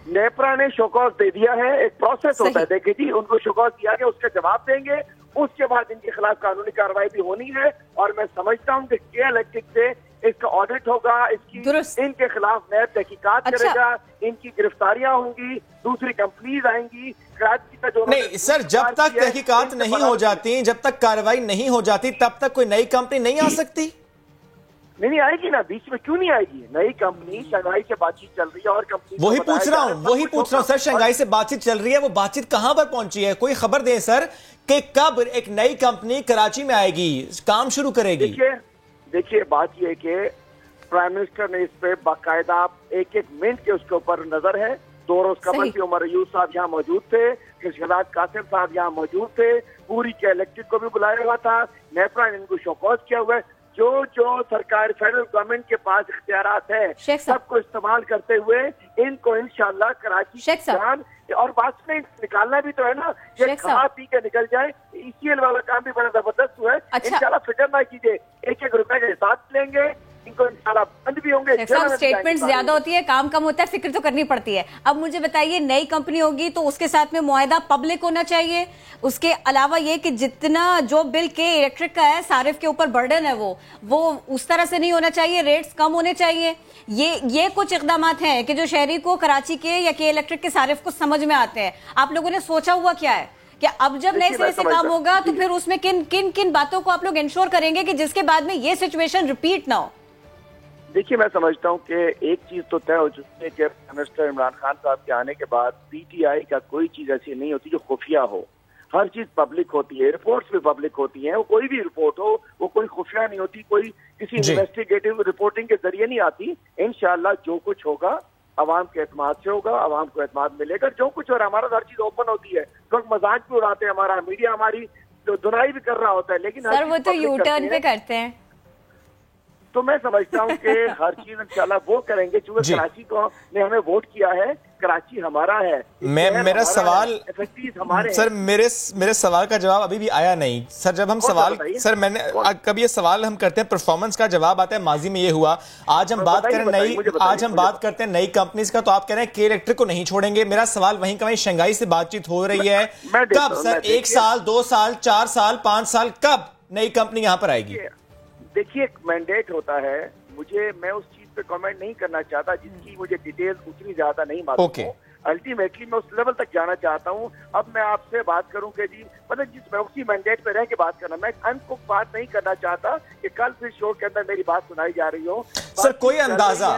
Speaker 13: نیپرا نے شوکوز دے دیا ہے, ایک پروسیس ہوتا ہے. دیکھیں جی, ان کو شوکوز دیا گیا, اس کا جواب دیں گے, اس کے بعد ان کے خلاف قانونی کارروائی بھی ہونی ہے. اور میں سمجھتا ہوں کہ کے الیکٹرک سے اس کا آڈٹ ہوگا, ان کے خلاف نیب تحقیقات کرے گا, ان کی گرفتاریاں ہوں گی, دوسری کمپنیز آئیں گی. کراچی کا جو
Speaker 4: نہیں سر, جب تک تحقیقات نہیں ہو جاتی, جب تک کارروائی نہیں ہو جاتی, تب تک کوئی نئی کمپنی نہیں آ سکتی.
Speaker 13: نہیں آئے گی نا, بیچ میں کیوں نہیں آئے گی نئی کمپنی؟ شنگھائی سے بات چیت چل رہی ہے, اور کمپنی
Speaker 4: وہی پوچھ رہا ہوں سر, شنگھائی سے بات چیت چل رہی ہے, وہ بات چیت کہاں پر پہنچی ہے؟ کوئی خبر دیں سر کہ کب ایک نئی کمپنی کراچی میں آئے گی, کام شروع کرے گی.
Speaker 13: دیکھیے بات یہ کہ پرائم منسٹر نے اس پہ باقاعدہ ایک منٹ کے اس کے اوپر نظر ہے. 2 روز قبل بھی عمر ایوب صاحب یہاں موجود تھے, ارشاد قاسم صاحب یہاں موجود تھے, پوری کے الیکٹرک کو بھی بلایا ہوا تھا. نیپرا نے ان کو شوکوز کیا ہوا ہے. جو سرکار فیڈرل گورنمنٹ کے پاس اختیارات ہیں سب کو استعمال کرتے ہوئے ان کو انشاءاللہ کراچی جان, اور بات میں نکالنا بھی تو ہے نا, یہ کھا پی کے نکل جائے. ECL والا کام بھی بڑا زبردست ہوا ہے. انشاءاللہ فکر نہ کیجیے, 1-1 روپے کے حساب لیں گے, ان کو انشاءاللہ بند بھی ہوں گے.
Speaker 1: سٹیٹمنٹ زیادہ ہوتی ہے, کام کم ہوتا ہے, فکر تو کرنی پڑتی ہے. اب مجھے بتائیے, نئی کمپنی ہوگی تو اس کے ساتھ میں معاہدہ پبلک ہونا چاہیے. اس کے علاوہ یہ کہ جتنا جو بل کے الیکٹرک کا ہے, صارف کے اوپر برڈن ہے, وہ اس طرح سے نہیں ہونا چاہیے, ریٹس کم ہونے چاہیے. یہ کچھ اقدامات ہیں کہ جو شہری کو کراچی کے یا کے الیکٹرک کے صارف کو سمجھ میں آتے ہیں. آپ لوگوں نے سوچا ہوا کیا ہے کہ اب جب نئے سرے سے کام ہوگا تو پھر اس میں کن باتوں کو آپ لوگ انشور کریں گے کہ جس کے بعد میں یہ سچویشن ریپیٹ نہ ہو؟
Speaker 13: دیکھیے میں سمجھتا ہوں کہ ایک چیز تو طے ہو چکی ہے کہ منسٹر عمران خان صاحب کے آنے کے بعد PTI کا کوئی چیز ایسی نہیں ہوتی جو خفیہ ہو. ہر چیز پبلک ہوتی ہے, رپورٹس بھی پبلک ہوتی ہیں. وہ کوئی بھی رپورٹ ہو وہ کوئی خفیہ نہیں ہوتی, کوئی کسی انویسٹیگیٹو رپورٹنگ کے ذریعے نہیں آتی. انشاءاللہ جو کچھ ہوگا عوام کے اعتماد سے ہوگا, عوام کو اعتماد ملے گا. جو کچھ اور ہمارا ہر چیز اوپن ہوتی ہے, لوگ مذاق بھی اڑاتے ہیں, ہمارا میڈیا ہماری دنائی بھی کر رہا ہوتا ہے, لیکن
Speaker 1: سر وہ تو یو ٹرن پہ کرتے ہیں.
Speaker 13: تو میں سمجھتا ہوں کہ ہر چیز انشاءاللہ وہ کریں گے, چونکہ کراچی کو نے ہمیں ووٹ کیا ہے, کراچی ہمارا ہے.
Speaker 4: میرا سوال سر, میرے سوال کا جواب ابھی بھی آیا نہیں سر. جب ہم سوال سر میں نے کب یہ سوال ہم کرتے ہیں پرفارمنس کا جواب آتا ہے ماضی میں یہ ہوا. آج ہم بات کرتے ہیں نئی کمپنیز کا, تو آپ کہہ رہے ہیں کہ الیکٹرک کو نہیں چھوڑیں گے. میرا سوال وہیں کا وہیں شنگھائی سے بات چیت ہو رہی ہے, کب سر؟ 1 سال 2 سال 4 سال 5 سال, کب نئی کمپنی یہاں پر آئے گی؟
Speaker 13: دیکھیے ایک مینڈیٹ ہوتا ہے, میں اس چیز پہ کامنٹ نہیں کرنا چاہتا جس کی مجھے ڈیٹیل اتنی زیادہ نہیں معلوم. الٹیمیٹلی میں اس لیول تک جانا چاہتا ہوں. اب میں آپ سے بات کروں کہ جی مطلب جس میں اسی مینڈیٹ پہ رہ کے بات کرنا, میں انکوک بات نہیں کرنا چاہتا کہ کل پھر شو کے اندر میری بات سنائی جا رہی ہو.
Speaker 4: سر کوئی اندازہ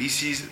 Speaker 14: DC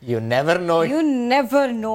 Speaker 4: You never know.
Speaker 1: You never know.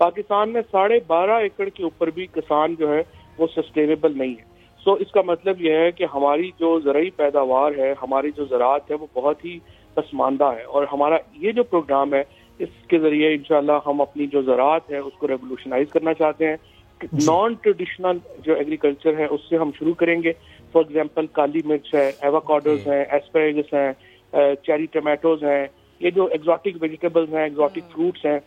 Speaker 15: Pakistan میں 12.5 ایکڑ کے اوپر بھی کسان جو ہے وہ سسٹینیبل نہیں ہے. سو اس کا مطلب یہ ہے کہ ہماری جو زرعی پیداوار ہے, ہماری جو زراعت ہے وہ بہت ہی پسماندہ ہے, اور ہمارا یہ جو پروگرام ہے اس کے ذریعے انشاءاللہ ہم اپنی جو زراعت ہے اس کو ریولوشنائز کرنا چاہتے ہیں. نان ٹریڈیشنل جو ایگریکلچر ہے اس سے ہم شروع کریں گے. فار ایگزامپل کالی مرچ ہے, ایووکاڈوز ہیں, ایسپریگس ہیں, چیری ٹمیٹوز ہیں, یہ جو ایگزاٹک ویجیٹیبلز ہیں, ایگزاٹک فروٹس ہیں,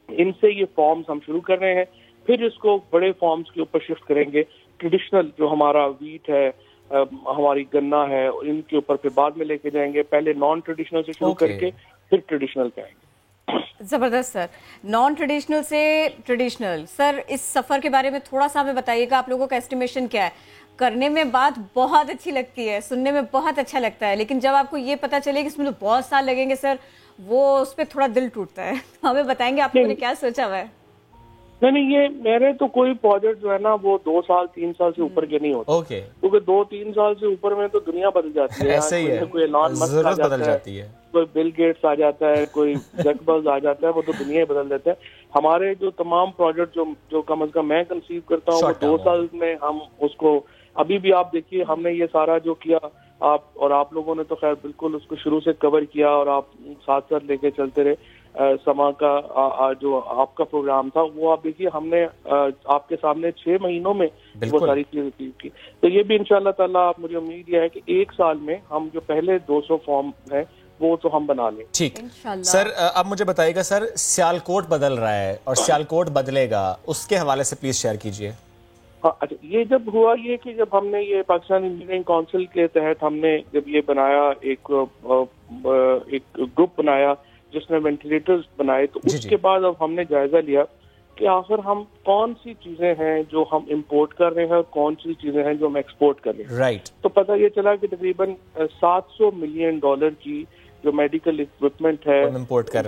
Speaker 15: ان سے یہ فارمز ہم شروع کر رہے ہیں. پھر اس کو بڑے فارمز کے اوپر شفٹ کریں گے. ٹریڈیشنل جو ہمارا ویٹ ہے, ہماری گنا ہے, ان کے اوپر پھر بعد میں لے کے جائیں گے. پہلے نان ٹریڈیشنل سے شروع کر کے پھر ٹریڈیشنل پہ آئیں گے.
Speaker 1: زبردست سر. نان ٹریڈیشنل سے ٹریڈیشنل, سر اس سفر کے بارے میں تھوڑا سا ہمیں بتائیے گا. آپ لوگوں کا ایسٹیمیشن کیا ہے؟ کرنے میں بات بہت اچھی لگتی ہے, سننے میں بہت اچھا لگتا ہے, لیکن جب آپ کو یہ پتا چلے کہ اس میں تو بہت سال لگیں گے سر, وہ اس پہ تھوڑا دل ٹوٹتا ہے. ہمیں بتائیں گے آپ لوگوں نے کیا سوچا ہوا ہے؟
Speaker 15: نہیں, یہ میرے تو کوئی پروجیکٹ جو ہے نا وہ 2 سال 3 سال سے اوپر کے نہیں ہوتے, کیونکہ 2-3 سال سے اوپر میں تو دنیا بدل جاتی ہے.
Speaker 4: ایسے ہی ہے,
Speaker 15: کوئی ایلان مسک آ جاتا ہے, کوئی بل گیٹس آ جاتا ہے, کوئی زکربرگ آ جاتا ہے, وہ تو دنیا ہی بدل دیتا ہے. ہمارے جو تمام پروجیکٹ جو کم از کم میں کنسیو کرتا ہوں وہ 2 سال میں ہم اس کو, ابھی بھی آپ دیکھیے ہم نے یہ سارا جو کیا, آپ لوگوں نے تو خیر بالکل اس کو شروع سے کور کیا اور آپ ساتھ لے کے چلتے رہے. سما کا جو آپ کا پروگرام تھا وہ آپ دیکھیے ہم نے آپ کے سامنے 6 مہینوں میں وہ ساری چیزیں کی. تو یہ بھی انشاءاللہ تعالیٰ مجھے امید یہ ہے کہ 1 سال میں ہم جو پہلے 200 فارم ہیں وہ تو ہم بنا لیں.
Speaker 4: ٹھیک سر, اب مجھے بتائیے گا سر, سیالکوٹ بدل رہا ہے اور سیالکوٹ بدلے گا, اس کے حوالے سے پلیز شیئر کیجئے.
Speaker 15: اچھا, یہ جب ہوا یہ کہ جب ہم نے یہ پاکستان انجینئرنگ کونسل کے تحت ہم نے جب یہ بنایا, ایک گروپ بنایا جس نے وینٹیلیٹرز بنائے, تو اس کے بعد اب ہم نے جائزہ لیا کہ آخر ہم کون سی چیزیں ہیں جو ہم امپورٹ کر رہے ہیں اور کون سی چیزیں ہیں جو ہم ایکسپورٹ کر رہے ہیں.
Speaker 4: رائٹ.
Speaker 15: تو پتہ یہ چلا کہ تقریباً $700 ملین کی جو میڈیکل اکوپمنٹ ہے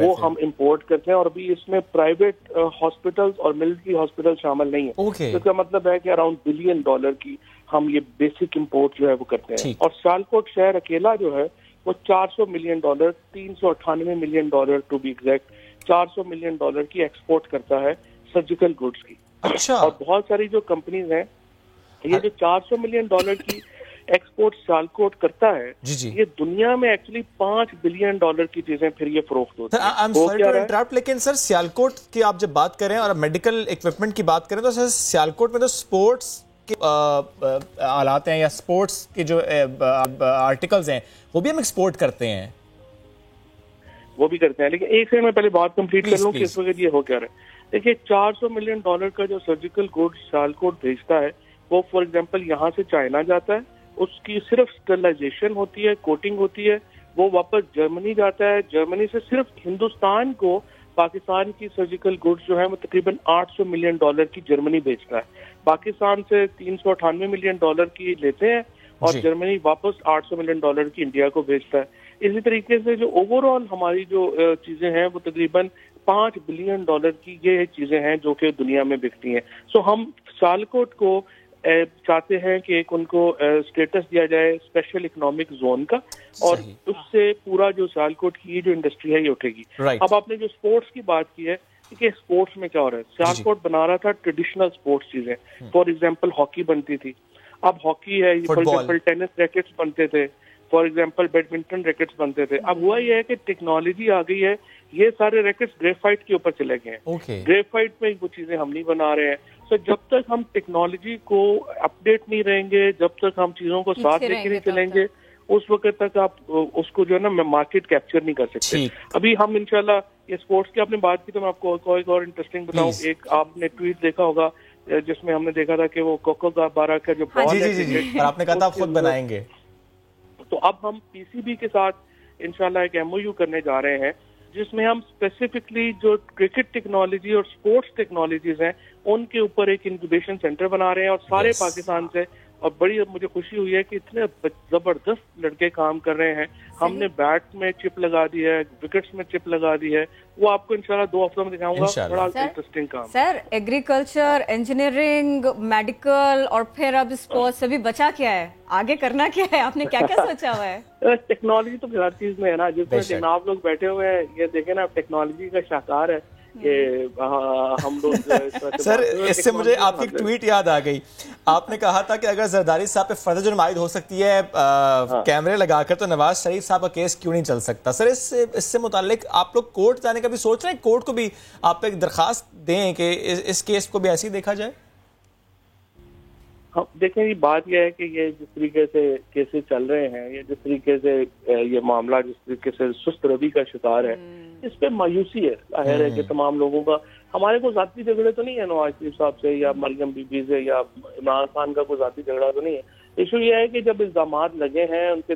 Speaker 15: وہ ہم امپورٹ کرتے ہیں, اور ابھی اس میں پرائیویٹ ہاسپٹلز اور ملٹری ہاسپٹل شامل نہیں ہیں. اس کا مطلب ہے کہ اراؤنڈ $1 بلین کی ہم یہ بیسک امپورٹ جو ہے وہ کرتے ہیں. اور سیالکوٹ شہر اکیلا جو ہے وہ $400 million, $398 million to be exact, $400 million کی ایکسپورٹ کرتا ہے سرجیکل گڈس کی. اور بہت ساری جو کمپنیز ہیں, یہ جو $400 ملین کی ایکسپورٹ سیالکوٹ کرتا ہے, یہ دنیا میں ایکچولی $5 بلین کی چیزیں پھر یہ فروخت ہوتی ہیں.
Speaker 4: لیکن سر سیالکوٹ کی آپ جب بات کریں اور میڈیکل اکوپمنٹ کی بات کریں تو سر سیالکوٹ میں تو سپورٹس آلات ہیں یا سپورٹس کے جو آرٹیکلز ہیں وہ بھی ہم ایکسپورٹ کرتے ہیں.
Speaker 15: وہ بھی کرتے ہیں, لیکن ایک سے میں پہلے بات کمپلیٹ کر لوں کہ اس وقت یہ ہو کیا رہا ہے. دیکھیے $400 ملین کا جو سرجیکل گڈ سیالکوٹ بھیجتا ہے وہ فار ایگزامپل یہاں سے چائنا جاتا ہے, اس کی صرف اسٹرلائزیشن ہوتی ہے, کوٹنگ ہوتی ہے, وہ واپس جرمنی جاتا ہے. جرمنی سے صرف ہندوستان کو پاکستان کی سرجیکل گڈز جو ہیں وہ تقریباً $800 ملین کی جرمنی بیچتا ہے. پاکستان سے $398 ملین کی لیتے ہیں اور جرمنی واپس $800 ملین کی انڈیا کو بیچتا ہے. اسی طریقے سے جو اوور آل ہماری جو چیزیں ہیں وہ تقریباً $5 بلین کی یہ چیزیں ہیں جو کہ دنیا میں بکتی ہیں. سو ہم سیالکوٹ کو چاہتے ہیں کہ ایک ان کو اسٹیٹس دیا جائے اسپیشل اکنامک زون کا, اور اس سے پورا جو سیالکوٹ کی جو انڈسٹری ہے یہ اٹھے گی. اب آپ نے جو اسپورٹس کی بات کی ہے کہ اسپورٹس میں کیا ہو رہا ہے, سیالکوٹ بنا رہا تھا ٹریڈیشنل اسپورٹس چیزیں, فار ایگزامپل ہاکی بنتی تھی, اب ہاکی ہے, فار ایگزامپل ٹینس ریکٹس بنتے تھے, فار ایگزامپل بیڈمنٹن ریکٹس بنتے تھے. اب ہوا یہ ہے کہ ٹیکنالوجی آ گئی ہے, یہ سارے ریکٹس گریفائٹ کے اوپر چلے گئے ہیں. گریفائٹ میں وہ چیزیں ہم نہیں بنا رہے ہیں. تو جب تک ہم ٹیکنالوجی کو اپڈیٹ نہیں رہیں گے, جب تک ہم چیزوں کو ساتھ لے کے نہیں چلیں گے, اس وقت تک آپ اس کو جو ہے نا مارکیٹ کیپچر نہیں کر سکتے. ابھی ہم انشاءاللہ یہ اسپورٹس کی آپ نے بات کی تو میں آپ کو ایک اور انٹرسٹنگ بتاؤں. ایک آپ نے ٹویٹ دیکھا ہوگا جس میں ہم نے دیکھا تھا کہ وہ کوکو کا 12 کا جو بال ہے,
Speaker 4: اور آپ نے کہا تھا آپ خود بنائیں گے.
Speaker 15: تو اب ہم پی سی بی کے ساتھ انشاءاللہ ایک MOU کرنے جا رہے ہیں جس میں ہم اسپیسیفکلی جو کرکٹ ٹیکنالوجی اور اسپورٹس ٹیکنالوجیز ہیں ان کے اوپر ایک انکیوبیشن سینٹر بنا رہے ہیں, اور سارے پاکستان سے. اور بڑی مجھے خوشی ہوئی ہے کہ اتنے زبردست لڑکے کام کر رہے ہیں. ہم نے بیٹ میں چپ لگا دی ہے, وکٹس میں چپ لگا دی ہے, وہ آپ کو انشاءاللہ 2 ہفتوں میں دکھاؤں گا. بڑا انٹرسٹنگ کام.
Speaker 1: سر ایگریکلچر, انجینئرنگ, میڈیکل اور پھر اب اسپورٹس, ابھی بچا کیا ہے, آگے کرنا کیا ہے, آپ نے کیا کیا سوچا ہوا ہے؟
Speaker 15: ٹیکنالوجی تو ہر چیز میں ہے نا, جس میں آپ لوگ بیٹھے ہوئے ہیں یہ دیکھیں نا, ٹیکنالوجی کا شاہکار ہے. کہ ہم لوگ
Speaker 4: سر اس سے مجھے آپ کی ٹویٹ یاد آ گئی. آپ نے کہا تھا کہ اگر زرداری صاحب پہ فرض جرم عائد ہو سکتی ہے کیمرے لگا کر تو نواز شریف صاحب کا کیس کیوں نہیں چل سکتا؟ سر اس سے متعلق آپ لوگ کورٹ جانے کا بھی سوچ رہے ہیں؟ کورٹ کو بھی آپ ایک درخواست دیں کہ اس کیس کو بھی ایسے ہی دیکھا جائے؟
Speaker 15: دیکھیں یہ بات یہ ہے کہ یہ جس طریقے سے کیسز چل رہے ہیں، یہ جس طریقے سے یہ معاملہ جس طریقے سے سست روی کا شکار ہے، اس پہ مایوسی ہے. ظاہر ہے کہ تمام لوگوں کا، ہمارے کو ذاتی جھگڑے تو نہیں ہے نواز شریف صاحب سے یا مریم بی بی سے یا عمران خان کا کوئی ذاتی جھگڑا تو نہیں ہے. ایشو یہ ہے کہ جب الزامات لگے ہیں، ان کے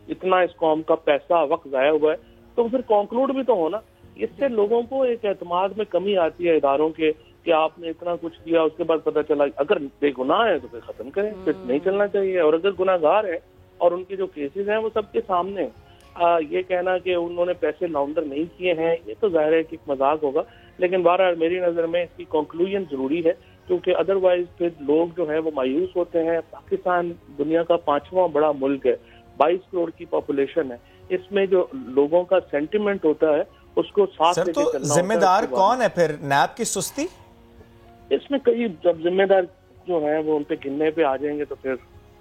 Speaker 15: اتنا اس قوم کا پیسہ وقت ضائع ہوا ہے، تو پھر کنکلوڈ بھی تو ہونا. اس سے لوگوں کو ایک اعتماد میں کمی آتی ہے اداروں کے کہ آپ نے اتنا کچھ کیا، اس کے بعد پتہ چلا اگر بے گناہ ہے تو پھر ختم کریں، پھر نہیں چلنا چاہیے. اور اگر گناہ گار ہے اور ان کے جو کیسز ہیں وہ سب کے سامنے ہیں، یہ کہنا کہ انہوں نے پیسے لانڈر نہیں کیے ہیں، یہ تو ظاہر ہے کہ ایک مذاق ہوگا. لیکن بہرحال میری نظر میں اس کی کنکلوژن ضروری ہے، کیونکہ ادروائز پھر لوگ جو ہیں وہ مایوس ہوتے ہیں. پاکستان دنیا کا 5واں بڑا ملک ہے، 22 کروڑ کی پاپولیشن ہے. اس میں جو لوگوں کا سینٹیمنٹ ہوتا ہے اس کو ساتھ لے کے چلنا ہوتا ہے.
Speaker 4: سر تو ذمہ دار کون ہے پھر؟ نیب کی سستی؟
Speaker 15: اس میں کئی جب ذمہ دار جو ہیں وہ ان پہ گننے پہ آ جائیں گے تو پھر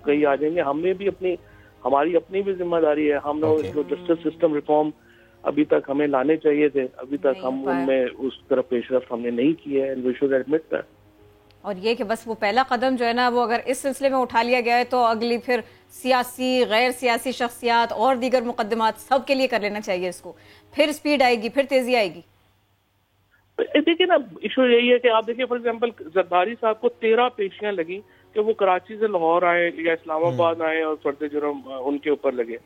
Speaker 15: کئی آ جائیں گے. ہمیں بھی ہماری اپنی بھی ذمہ داری ہے. ہم لوگ جو جسٹس سسٹم ریفارم ابھی تک ہمیں لانے چاہیے تھے، ابھی تک ہم ان میں اس طرف پیش رفت ہم نے نہیں کی ہے. We should admit that.
Speaker 1: اور یہ کہ بس وہ پہلا قدم جو ہے نا وہ اگر اس سلسلے میں اٹھا لیا گیا ہے تو اگلی پھر سیاسی غیر سیاسی شخصیات اور دیگر مقدمات سب کے لیے کر لینا چاہیے اس کو. پھر سپیڈ آئے گی، پھر تیزی آئے گی.
Speaker 15: دیکھیں نا ایشو یہی ہے کہ آپ دیکھیں فار ایگزامپل زرداری صاحب کو 13 پیشیاں لگیں کہ وہ کراچی سے لاہور آئے یا اسلام آباد آئے اور فرد جرم ان کے اوپر لگے.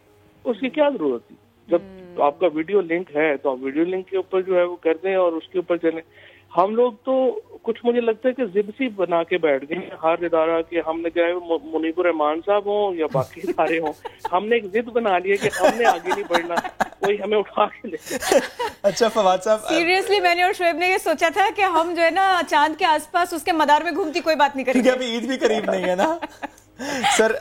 Speaker 15: اس کی کیا ضرورت تھی؟ جب آپ کا ویڈیو لنک ہے تو آپ ویڈیو لنک کے اوپر جو ہے وہ کر دیں اور اس کے اوپر چلیں. ہم لوگ تو کچھ مجھے لگتا ہے کہ ضد سی بنا کے بیٹھ گئے ہر ادارہ کہ ہم نے چاہے منیب الرحمان صاحب ہوں یا باقی ادارے ہوں، ہم نے ایک ضد بنا لی ہے کہ ہم نے آگے نہیں بڑھنا، کوئی ہمیں اٹھا کے لے.
Speaker 4: اچھا فواد صاحب،
Speaker 1: سیریسلی میں نے اور شعیب نے یہ سوچا تھا کہ ہم جو ہے نا چاند کے آس پاس اس کے مدار میں گھومتی کوئی بات نہیں کریں گے،
Speaker 4: کیونکہ ابھی عید بھی قریب نہیں ہے نا. سر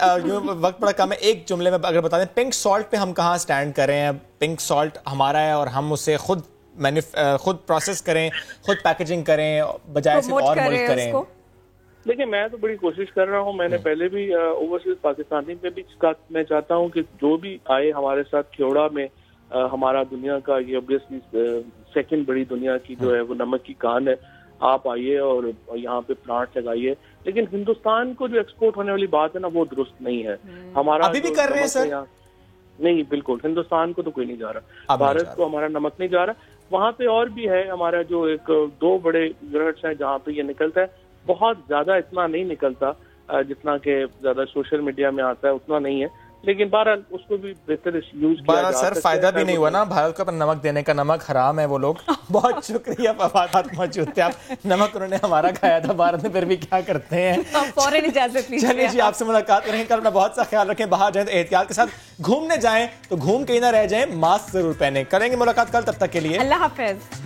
Speaker 4: وقت بڑا کم ہے، ایک جملے میں اگر بتا دیں پنک سالٹ پہ ہم کہاں سٹینڈ کر رہے ہیں؟ پنک سالٹ ہمارا ہے اور ہم اسے خود پروسیس کریں، خود پیکیجنگ کریں بجائے صرف اور ملک کریں.
Speaker 15: دیکھیں میں تو بڑی کوشش کر رہا ہوں. میں نے پہلے بھی اوورسیز پاکستانی پہ بھی میں چاہتا ہوں کہ جو بھی آئے ہمارے ساتھ کھیوڑا میں ہمارا دنیا کا یہ اوبیسلی سیکنڈ بڑی دنیا کی جو ہے وہ نمک کی کان ہے، آپ آئیے اور یہاں پہ پلانٹ لگائیے. لیکن ہندوستان کو جو ایکسپورٹ ہونے والی بات ہے نا وہ درست نہیں ہے. ہمارا
Speaker 4: ابھی بھی کر رہے ہیں سر؟
Speaker 15: نہیں بالکل، ہندوستان کو تو کوئی نہیں جا رہا، بھارت کو ہمارا نمک نہیں جا رہا. وہاں پہ اور بھی ہے ہمارا جو ایک 2 بڑے یونٹس ہیں جہاں پہ یہ نکلتا ہے. بہت زیادہ اتنا نہیں نکلتا جتنا کہ زیادہ سوشل میڈیا میں آتا ہے، اتنا نہیں ہے. لیکن بہرحال اس کو بھی بہتر یوز کیا جا سکتا ہے.
Speaker 4: سر فائدہ بھی نہیں ہوا نا بھارت کو نمک دینے کا، نمک حرام ہے وہ لوگ. بہت شکریہ فواد، موجود تھے آپ. نمک انہوں نے ہمارا کھایا تھا، بھارت میں پھر بھی کیا کرتے ہیں.
Speaker 1: فوراً اجازت لیجیے.
Speaker 4: چلیے جی، آپ سے ملاقات کریں گے. کل اپنا بہت سا خیال رکھیں، باہر جائیں تو احتیاط کے ساتھ. گھومنے جائیں تو گھوم کے ہی نہ رہ جائیں، ماسک ضرور پہنیں. کریں گے ملاقات کل، تب تک کے لیے
Speaker 1: اللہ حافظ.